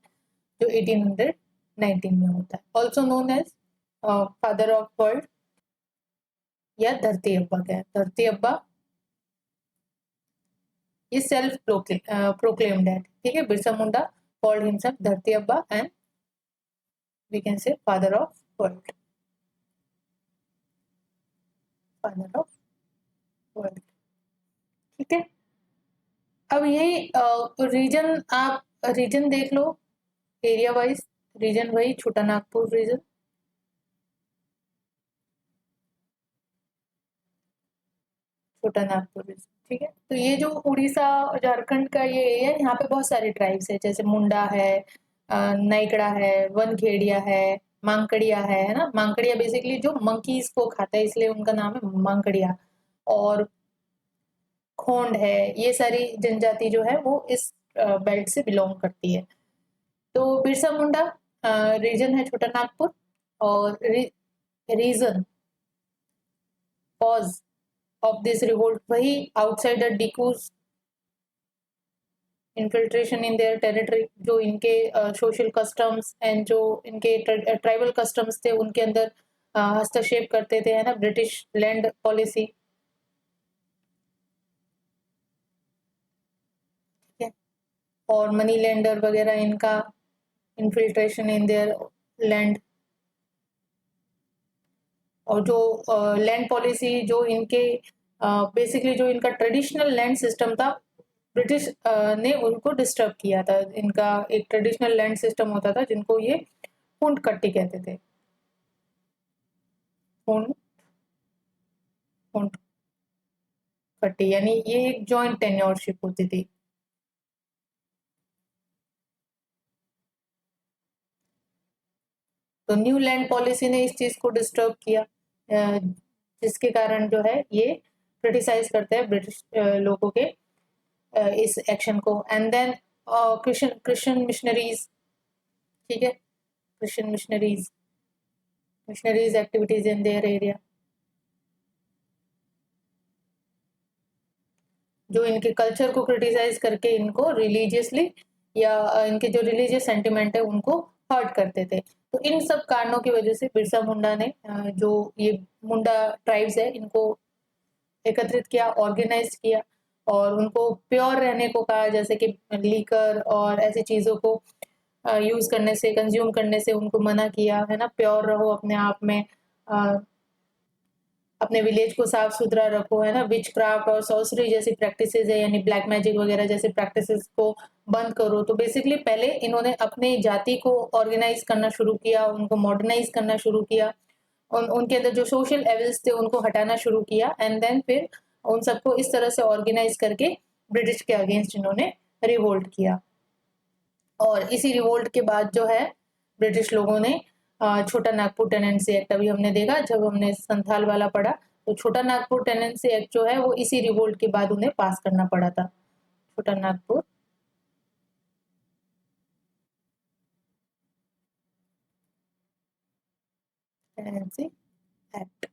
जो 1819 में होता है। Also known as father of world या धरती अब्बा। क्या है धरती अब्बा? ये सेल्फ प्रोक्लेम्ड है, ठीक है। बिरसा मुंडा called himself Dharti Aba and we can say father of world, father of world, ठीक है। अब यही रीजन, आप रीजन देख लो एरिया वाइज, रीजन वही छोटा नागपुर रीजन, छोटा नागपुर रीजन, ठीक है। तो ये जो उड़ीसा झारखंड का ये एरिया, यहाँ पे बहुत सारे ट्राइब्स है, जैसे मुंडा है, नाइकड़ा है, वनखेड़िया है, मांकड़िया है ना। मांकड़िया बेसिकली जो मंकीज को खाता है, इसलिए उनका नाम है मांकड़िया। और खोंड है, ये सारी जनजाति जो है वो इस बेल्ट से बिलोंग करती है। तो बिरसा मुंडा रीजन है छोटा नागपुर, और region cause of this revolt वही outsider dikus infiltration in their territory, जो इनके सोशल कस्टम्स एंड जो इनके ट्राइबल कस्टम्स थे उनके अंदर हस्तक्षेप करते थे, है ना, ब्रिटिश लैंड पॉलिसी, ठीक है। और मनी लैंडर वगैरह इनका इन्फिल्ट्रेशन इन देयर लैंड, और जो लैंड पॉलिसी जो इनके बेसिकली जो इनका ट्रेडिशनल लैंड सिस्टम था, ब्रिटिश ने उनको डिस्टर्ब किया था। इनका एक ट्रेडिशनल लैंड सिस्टम होता था जिनको ये पूंड कट्टी कहते थे, पूंड पूंड कट्टी, यानी ये एक जॉइंट टेन्योरशिप होती थी। तो न्यू लैंड पॉलिसी ने इस चीज को डिस्टर्ब किया, जिसके कारण जो है ये क्रिटिसाइज करते हैं ब्रिटिश लोगों के इस एक्शन को। एंड देन क्रिश्चियन मिशनरीज, ठीक है, Christian missionaries activities in their area, जो इनके कल्चर को क्रिटिसाइज करके इनको रिलीजियसली या इनके जो रिलीजियस सेंटिमेंट है उनको हर्ट करते थे। तो इन सब कारणों की वजह से बिरसा मुंडा ने जो ये मुंडा ट्राइब्स है इनको एकत्रित किया, ऑर्गेनाइज किया, और उनको प्योर रहने को कहा, जैसे कि लीकर और ऐसी चीजों को यूज करने से, कंज्यूम करने से उनको मना किया, है ना। प्योर रहो अपने आप में, अपने विलेज को साफ सुथरा रखो, है ना। विच क्राफ्ट और सॉर्सरी जैसी प्रैक्टिसेस है, यानी ब्लैक मैजिक वगैरह जैसे प्रैक्टिसेस को बंद करो। तो बेसिकली पहले इन्होंने अपनी जाति को ऑर्गेनाइज करना शुरू किया, उनको मॉडर्नाइज करना शुरू किया, उनके अंदर जो सोशल एविल्स थे उनको हटाना शुरू किया, एंड देन फिर उन सबको इस तरह से ऑर्गेनाइज करके ब्रिटिश के अगेंस्ट इन्होंने रिवोल्ट किया। और इसी रिवोल्ट के बाद जो है ब्रिटिश लोगों ने छोटा नागपुर टेनेंसी एक्ट, अभी हमने देखा जब हमने संथाल वाला पढ़ा, तो छोटा नागपुर टेनेंसी एक्ट जो है वो इसी रिवोल्ट के बाद उन्हें पास करना पड़ा था, छोटा नागपुर टेनेंसी एक्ट,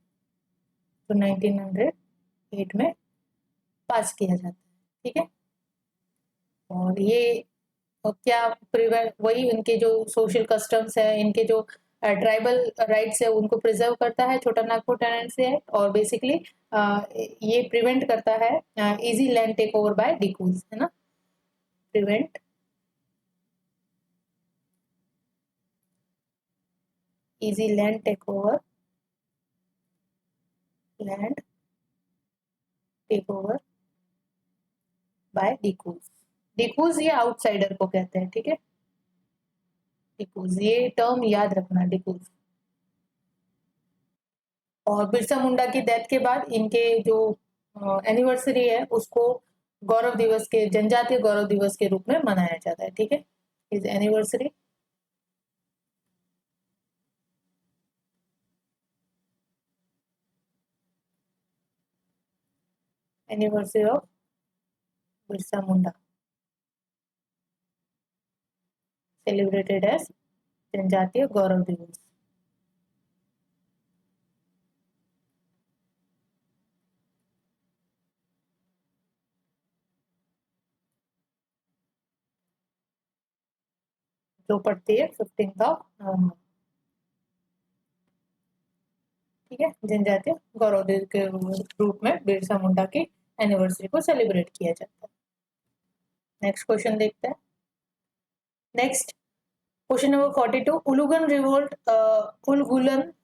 जो 1908 में पास किया जाता है, ठीक है। और ये क्या प्रिवेंट, वही इनके जो सोशल कस्टम्स है, इनके जो ट्राइबल राइट्स है उनको प्रिजर्व करता है छोटा नागपुर टेनेंसी एक्ट, और बेसिकली ये प्रिवेंट करता है easy land take over by dikus, है ना, prevent easy land take over, land take over by dikus. Dikus ये आउटसाइडर को कहते हैं, ठीक है, डिकूज, ये टर्म याद रखना, डिकूज। और बिरसा मुंडा की डेथ के बाद इनके जो एनिवर्सरी है उसको गौरव दिवस के, जनजातीय गौरव दिवस के रूप में मनाया जाता है, ठीक है। इस anniversary anniversary of Birsa Munda celebrated as Janjatiya Gaurav दिवस। जो पड़ती है 15 नवंबर। ठीक है, जनजातीय गौरव दिवस के रूप में बिरसा मुंडा की एनिवर्सरी को सेलिब्रेट किया जाता है। नेक्स्ट क्वेश्चन देखते हैं। Next question number 42, Ulgulan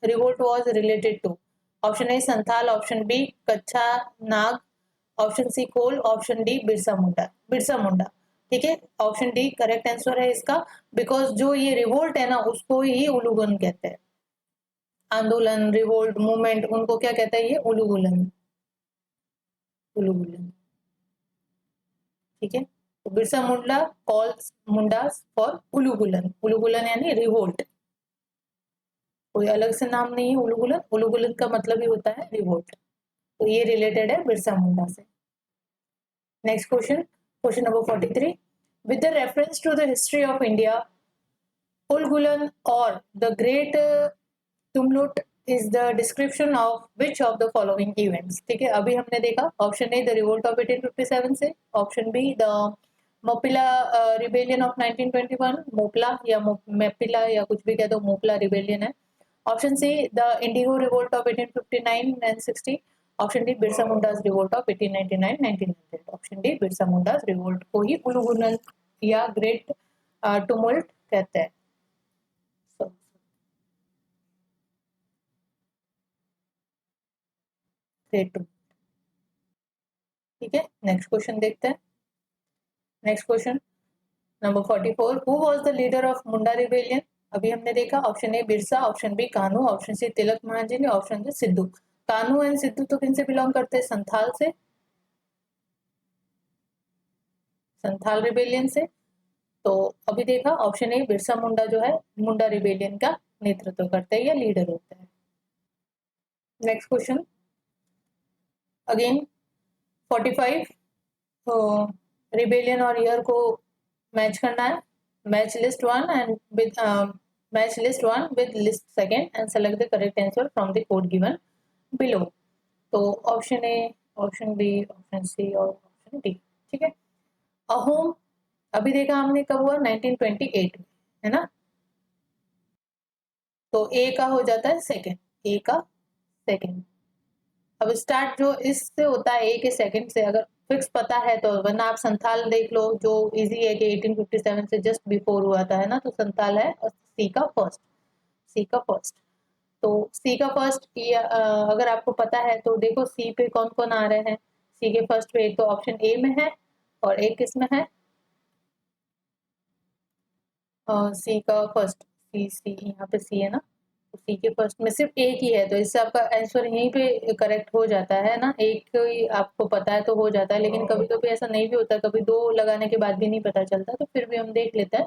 revolt was related to option A Santhal, option B Kachha Naga, option C Kol, option D Birsa Munda. ठीक है, ऑप्शन डी करेक्ट आंसर है इसका, बिकॉज जो ये रिवोल्ट है ना उसको ही उलुगन कहते हैं। आंदोलन, रिवोल्ट, मूवमेंट, उनको क्या कहता है? ये उलुगुलन। ठीक है, तो बिरसा मुंडा कॉल्स मुंडास फॉर उलुगुलन यानी रिवोल्ट, कोई अलग से नाम नहीं है। उलुगुलन का मतलब ही होता है रिवोल्ट, तो ये रिलेटेड है बिरसा मुंडा से। Next question number 43, with the reference to the history of India, Ulgulan और the great tumult is the description of which of the following events? ठीक है, अभी हमने देखा option A the revolt of 1857 से, option B the Mopila rebellion of 1921, Mopla या मेपिला या कुछ भी कह दो, मोपला रिबेलियन है। Option C the indigo revolt of 1859 and 60, option D Birsa Munda's revolt of 1899-1900, option D Birsa Munda's revolt को ही उलुगुलन या ग्रेट टुमुल्ट कहते हैं। ठीक है, नेक्स्ट क्वेश्चन देखते हैं। Next question number 44, who was the leader of Munda rebellion? अभी हमने देखा option A Birsa, option B Kanhu, option C Tilak Manjhi, option D Sidhu. Kanhu and Sidhu तो किन से बिलोंग करते हैं? संथाल से, संथाल रिबेलियन से। तो अभी देखा ऑप्शन ए बिरसा मुंडा जो है मुंडा रिबेलियन का नेतृत्व करते हैं या लीडर होते हैं। नेक्स्ट क्वेश्चन अगेन 45, रिबेलियन और ईयर को मैच करना है। Match list one with list second and select the correct answer from the code given below. तो option A, option B, option C और ऑप्शन डी। ठीक है, अहोम अभी देखा हमने कब हुआ? 1928 में, है ना। तो ए का हो जाता है सेकंड, ए का सेकंड। अब स्टार्ट जो इससे होता है ए के सेकंड से, अगर फिक्स पता है तो, वरना आप संथाल देख लो जो इजी है कि 1857 से जस्ट बिफोर हुआ था, है ना। तो संथाल है और सी का फर्स्ट, तो सी का फर्स्ट अगर आपको पता है तो देखो सी पे कौन कौन आ रहे हैं। सी के फर्स्ट पे एक तो ऑप्शन ए में है और एक किस में है? सी का फर्स्ट, सी यहाँ पे सी है ना, तो सी के फर्स्ट में सिर्फ एक ही है, तो इससे आपका आंसर यहीं पे करेक्ट हो जाता है ना। एक ही आपको पता है तो हो जाता है, लेकिन कभी कभी ऐसा नहीं भी होता, कभी दो लगाने के बाद भी नहीं पता चलता, तो फिर भी हम देख लेते हैं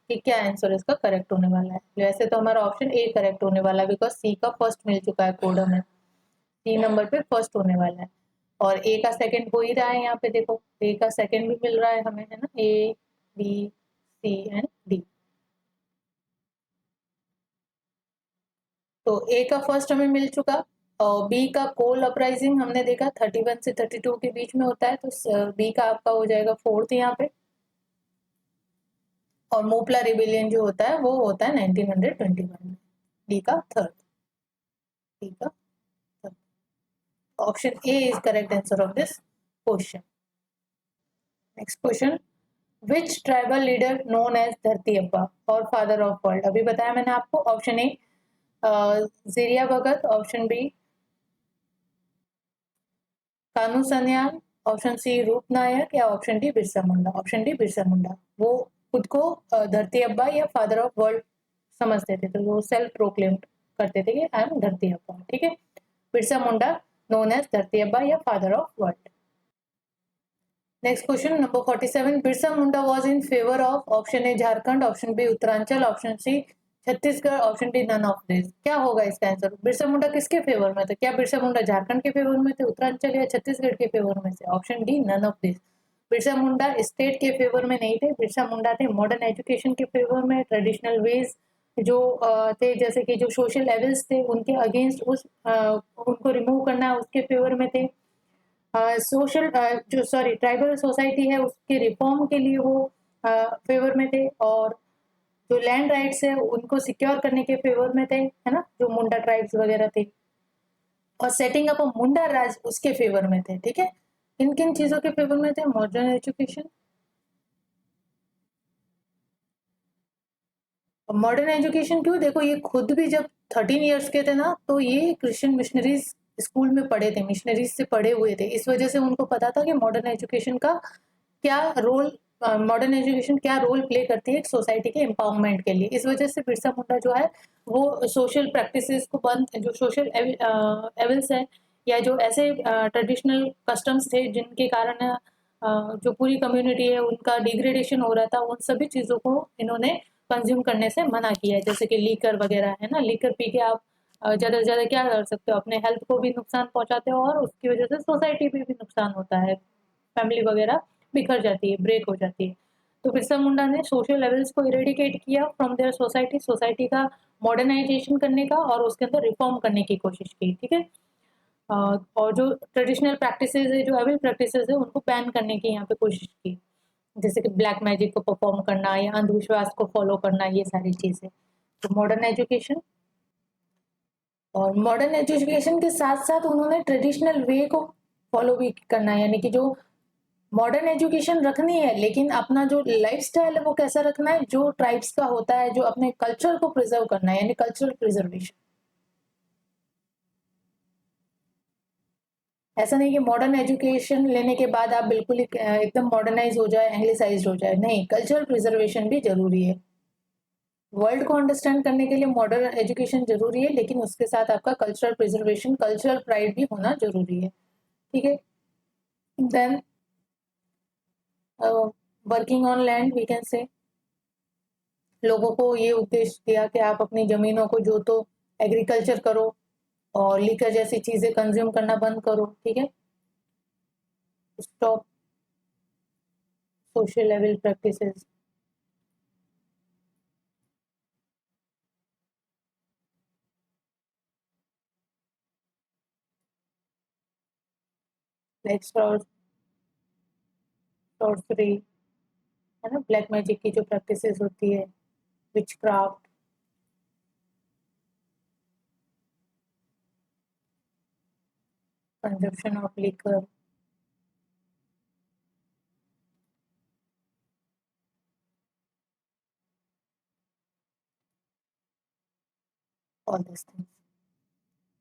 कि क्या आंसर इसका करेक्ट होने वाला है। वैसे तो हमारा ऑप्शन ए करेक्ट होने वाला है, बिकॉज सी का फर्स्ट मिल चुका है कोड हमें, सी नंबर पे फर्स्ट होने वाला है और ए का सेकंड हो ही रहा है। यहाँ पे देखो ए का सेकंड भी मिल रहा है हमें, है ना, A B C and D. तो ए का फर्स्ट हमें मिल चुका और बी का कोल अपराइजिंग हमने देखा 31 से 32 के बीच में होता है, तो बी का आपका हो जाएगा फोर्थ यहाँ पे। और मोपला रिबेलियन जो होता है वो होता है 1921 में, डी का थर्ड, डी का third. Option A is correct answer of this question. Next question, which tribal leader known as Dharti Aba और फादर ऑफ वर्ल्ड? अभी बताया मैंने आपको, option A Zeria Bhagat, option B Kanu Sanyal, option C Roop Nayak या option D Birsa Munda. Option D Birsa Munda, वो खुद को धरती अब्बा या फादर ऑफ वर्ल्ड समझते थे, तो वो सेल्फ प्रोक्लेम्ड करते थे कि आई एम धरती अब्बा। ठीक है, बिरसा मुंडा नोन एज धरती अब्बा या father of world. Next question number 47, Birsa Munda was in favour of option A Jharkhand, option B Uttaranchal, option C Chhattisgarh, option D none of this. क्या होगा इसका आंसर? बिरसा मुंडा किसके फेवर में थे? क्या बिरसा मुंडा झारखंड के फेवर में थे, उत्तरांचल या छत्तीसगढ़ के फेवर में थे? Option D none of this. Birsa Munda state के फेवर में नहीं थे, बिरसा मुंडा थे मॉडर्न एजुकेशन के फेवर में, ट्रेडिशनल वेज जो थे, जैसे कि जो सोशल लेवल्स थे उनके अगेंस्ट उनको रिमूव करना उसके फेवर में थे। सोशल जो सॉरी ट्राइबल सोसाइटी है उसके रिफॉर्म के लिए वो फेवर में थे, और जो लैंड राइट्स है उनको सिक्योर करने के फेवर में थे, है ना, जो मुंडा ट्राइब्स वगैरह थे, और सेटिंग अप अ मुंडा राज उसके फेवर में थे। ठीक है, किन किन चीजों के फेवर में थे? मॉडर्न एजुकेशन, मॉडर्न एजुकेशन क्यों? देखो ये खुद भी जब 13 इयर्स के थे ना, तो ये क्रिश्चियन मिशनरीज स्कूल में पढ़े थे, मिशनरीज से पढ़े हुए थे, इस वजह से उनको पता था कि मॉडर्न एजुकेशन का क्या रोल, मॉडर्न एजुकेशन क्या रोल प्ले करती है एक सोसाइटी के एम्पावरमेंट के लिए। इस वजह से बिरसा मुंडा जो है वो सोशल प्रैक्टिसेस को बंद, जो सोशल एविल्स है या जो ऐसे ट्रेडिशनल कस्टम्स थे जिनके कारण जो पूरी कम्युनिटी है उनका डिग्रेडेशन हो रहा था, उन सभी चीज़ों को इन्होंने कंज्यूम करने से मना किया है। जैसे कि लीकर वगैरह है ना, लीकर पी के आप ज़्यादा से ज़्यादा क्या कर सकते हो, अपने हेल्थ को भी नुकसान पहुंचाते हो और उसकी वजह से सोसाइटी पे भी नुकसान होता है, फैमिली वगैरह बिखर जाती है, ब्रेक हो जाती है। तो बिरसा मुंडा ने सोशल लेवल्स को इरेडिकेट किया फ्रॉम देयर सोसाइटी, सोसाइटी का मॉडर्नाइजेशन करने का और उसके अंदर रिफॉर्म करने की कोशिश की। ठीक है, और जो ट्रेडिशनल प्रैक्टिसेस है, जो एविल प्रैक्टिसेस है, उनको बैन करने की यहाँ पे कोशिश की, जैसे कि ब्लैक मैजिक को परफॉर्म करना या अंधविश्वास को फॉलो करना, ये सारी चीजें। तो मॉडर्न एजुकेशन, और मॉडर्न एजुकेशन के साथ साथ उन्होंने ट्रेडिशनल वे को फॉलो भी करना है, यानी कि जो मॉडर्न एजुकेशन रखनी है लेकिन अपना जो लाइफस्टाइल है वो कैसा रखना है, जो ट्राइब्स का होता है, जो अपने कल्चर को प्रिजर्व करना है, यानी कल्चरल प्रिजर्वेशन। ऐसा नहीं कि मॉडर्न एजुकेशन लेने के बाद आप बिल्कुल एकदम मॉडर्नाइज हो जाए, एंग्लिसाइज हो जाए, नहीं, कल्चरल प्रिजर्वेशन भी जरूरी है। वर्ल्ड को अंडरस्टैंड करने के लिए मॉडर्न एजुकेशन जरूरी है, लेकिन उसके साथ आपका कल्चरल प्रिजर्वेशन, कल्चरल प्राइड भी होना जरूरी है। ठीक है, then working on land, we can say लोगों को ये उद्देश्य दिया कि आप अपनी जमीनों को जोतो, एग्रीकल्चर करो और लीकर जैसी चीजें कंज्यूम करना बंद करो। ठीक है, stop social level practices. Like sorcery, है ना, ब्लैक मैजिक की जो प्रैक्टिसेस होती है, witchcraft, consumption of liquor, all this things.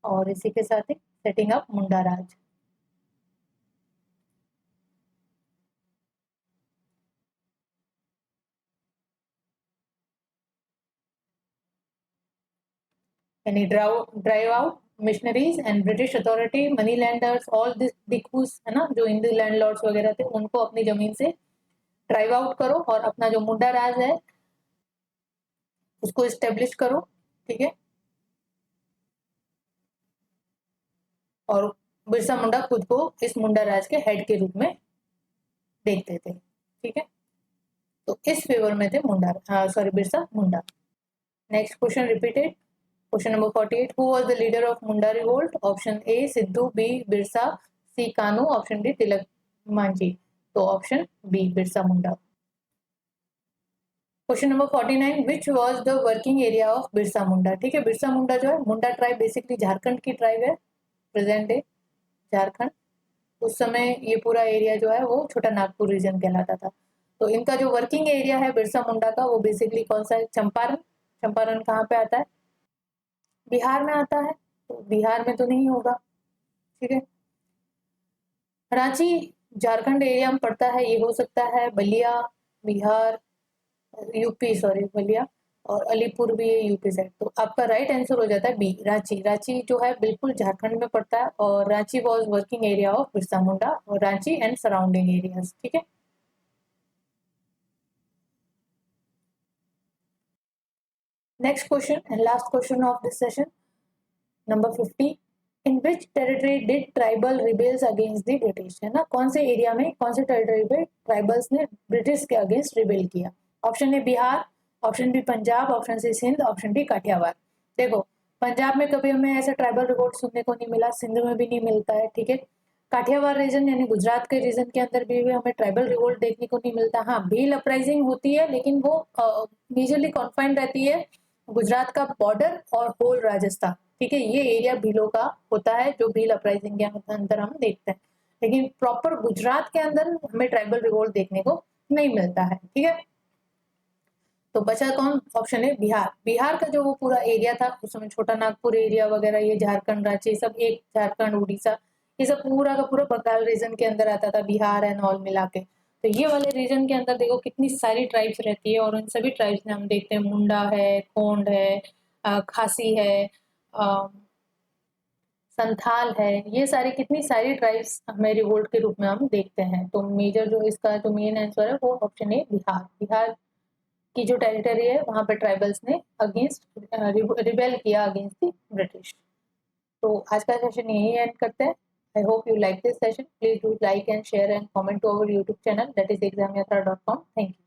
और इसी के साथ ही सेटिंग अप मुंडा राज। यानी drive out missionaries and British authority, money lenders, all this dikus, है ना, जो हिंदू लैंडलॉर्ड्स वगैरह थे, उनको अपनी जमीन से ड्राइव आउट करो और अपना जो मुंडा राज है उसको स्टेब्लिश करो। ठीक है, और बिरसा मुंडा खुद को इस मुंडा राज के हेड के रूप में देखते थे। ठीक है, तो इस फेवर में थे Munda, sorry, Birsa Munda. Next question repeated, question number 48, who was the leader of Munda revolt? Option A Sidhu, B Birsa, C Kanu, option D Tilak Manjhi. तो option B Birsa Munda. Question number 49, which was the working area of Birsa Munda? ठीक है, बिरसा मुंडा जो है, मुंडा ट्राइब बेसिकली झारखंड की tribe है, present day Jharkhand. उस समय ये पूरा एरिया जो है वो छोटा नागपुर रीजन कहलाता था। तो इनका जो वर्किंग एरिया है बिरसा मुंडा का, वो बेसिकली कौन सा है? चंपारण। चंपारण कहाँ पे आता है? बिहार में आता है, तो बिहार में तो नहीं होगा। ठीक है, रांची झारखंड एरिया में पड़ता है, ये हो सकता है बलिया बिहार, यूपी, सॉरी बलिया, और अलीपुर भी है यूपी साइड। तो आपका राइट आंसर हो जाता है बी, रांची। रांची जो है बिल्कुल झारखंड में पड़ता है, और Ranchi was working area of Birsa Munda, और रांची एंड सराउंडिंग एरियाज। ठीक है, next question and last question of this session, number 50, in which territory did tribal rebels against the British, है ना, कौन से एरिया में, कौन से टेरिटरी पे ट्राइबल्स ने ब्रिटिश के अगेंस्ट रिबेल किया? Option A Bihar, option B Punjab, option C Sindh, option D Kathiawar. देखो, पंजाब में कभी हमें ऐसा ट्राइबल रिवोल्ट सुनने को नहीं मिला, सिंध में भी नहीं मिलता है, ठीक है। काठियावाड़ रीजन यानी गुजरात के रीजन के अंदर भी हमें ट्राइबल रिवोल्ट देखने को नहीं मिलता। हाँ, भील अपराइजिंग होती है, लेकिन वो मेजरली कॉन्फाइंड रहती है गुजरात का बॉर्डर और होल राजस्थान, ठीक है, ये एरिया भीलों का होता है जो भील अपराइजिंग के अंदर हम देखते हैं। लेकिन प्रॉपर गुजरात के अंदर हमें ट्राइबल रिवोल्ट देखने को नहीं मिलता है, ठीक है। तो बचा कौन? ऑप्शन है बिहार। बिहार का जो वो पूरा एरिया था उस समय, छोटा नागपुर एरिया वगैरह, ये झारखंड, रांची, सब एक, झारखंड, उड़ीसा, ये सब पूरा का पूरा बंगाल रीजन के अंदर आता था, बिहार एंड ऑल मिला के। तो ये वाले रीजन के अंदर देखो कितनी सारी ट्राइब्स रहती है, और उन सभी ट्राइब्स में हम देखते हैं मुंडा है, खोंड है, खासी है, संथाल है, ये सारी कितनी सारी ट्राइब्स हमें रिवोल्ट के रूप में हम देखते हैं। तो मेजर जो इसका जो मेन आंसर है वो ऑप्शन है बिहार। बिहार की जो टेरिटरी है वहां पे ट्राइबल्स ने अगेंस्ट रिबेल किया अगेंस्ट द ब्रिटिश। तो आज का सेशन यही एंड करते हैं। I hope you like this session. Please do like and share and comment to our YouTube channel, that is examyatra.com। Thank you.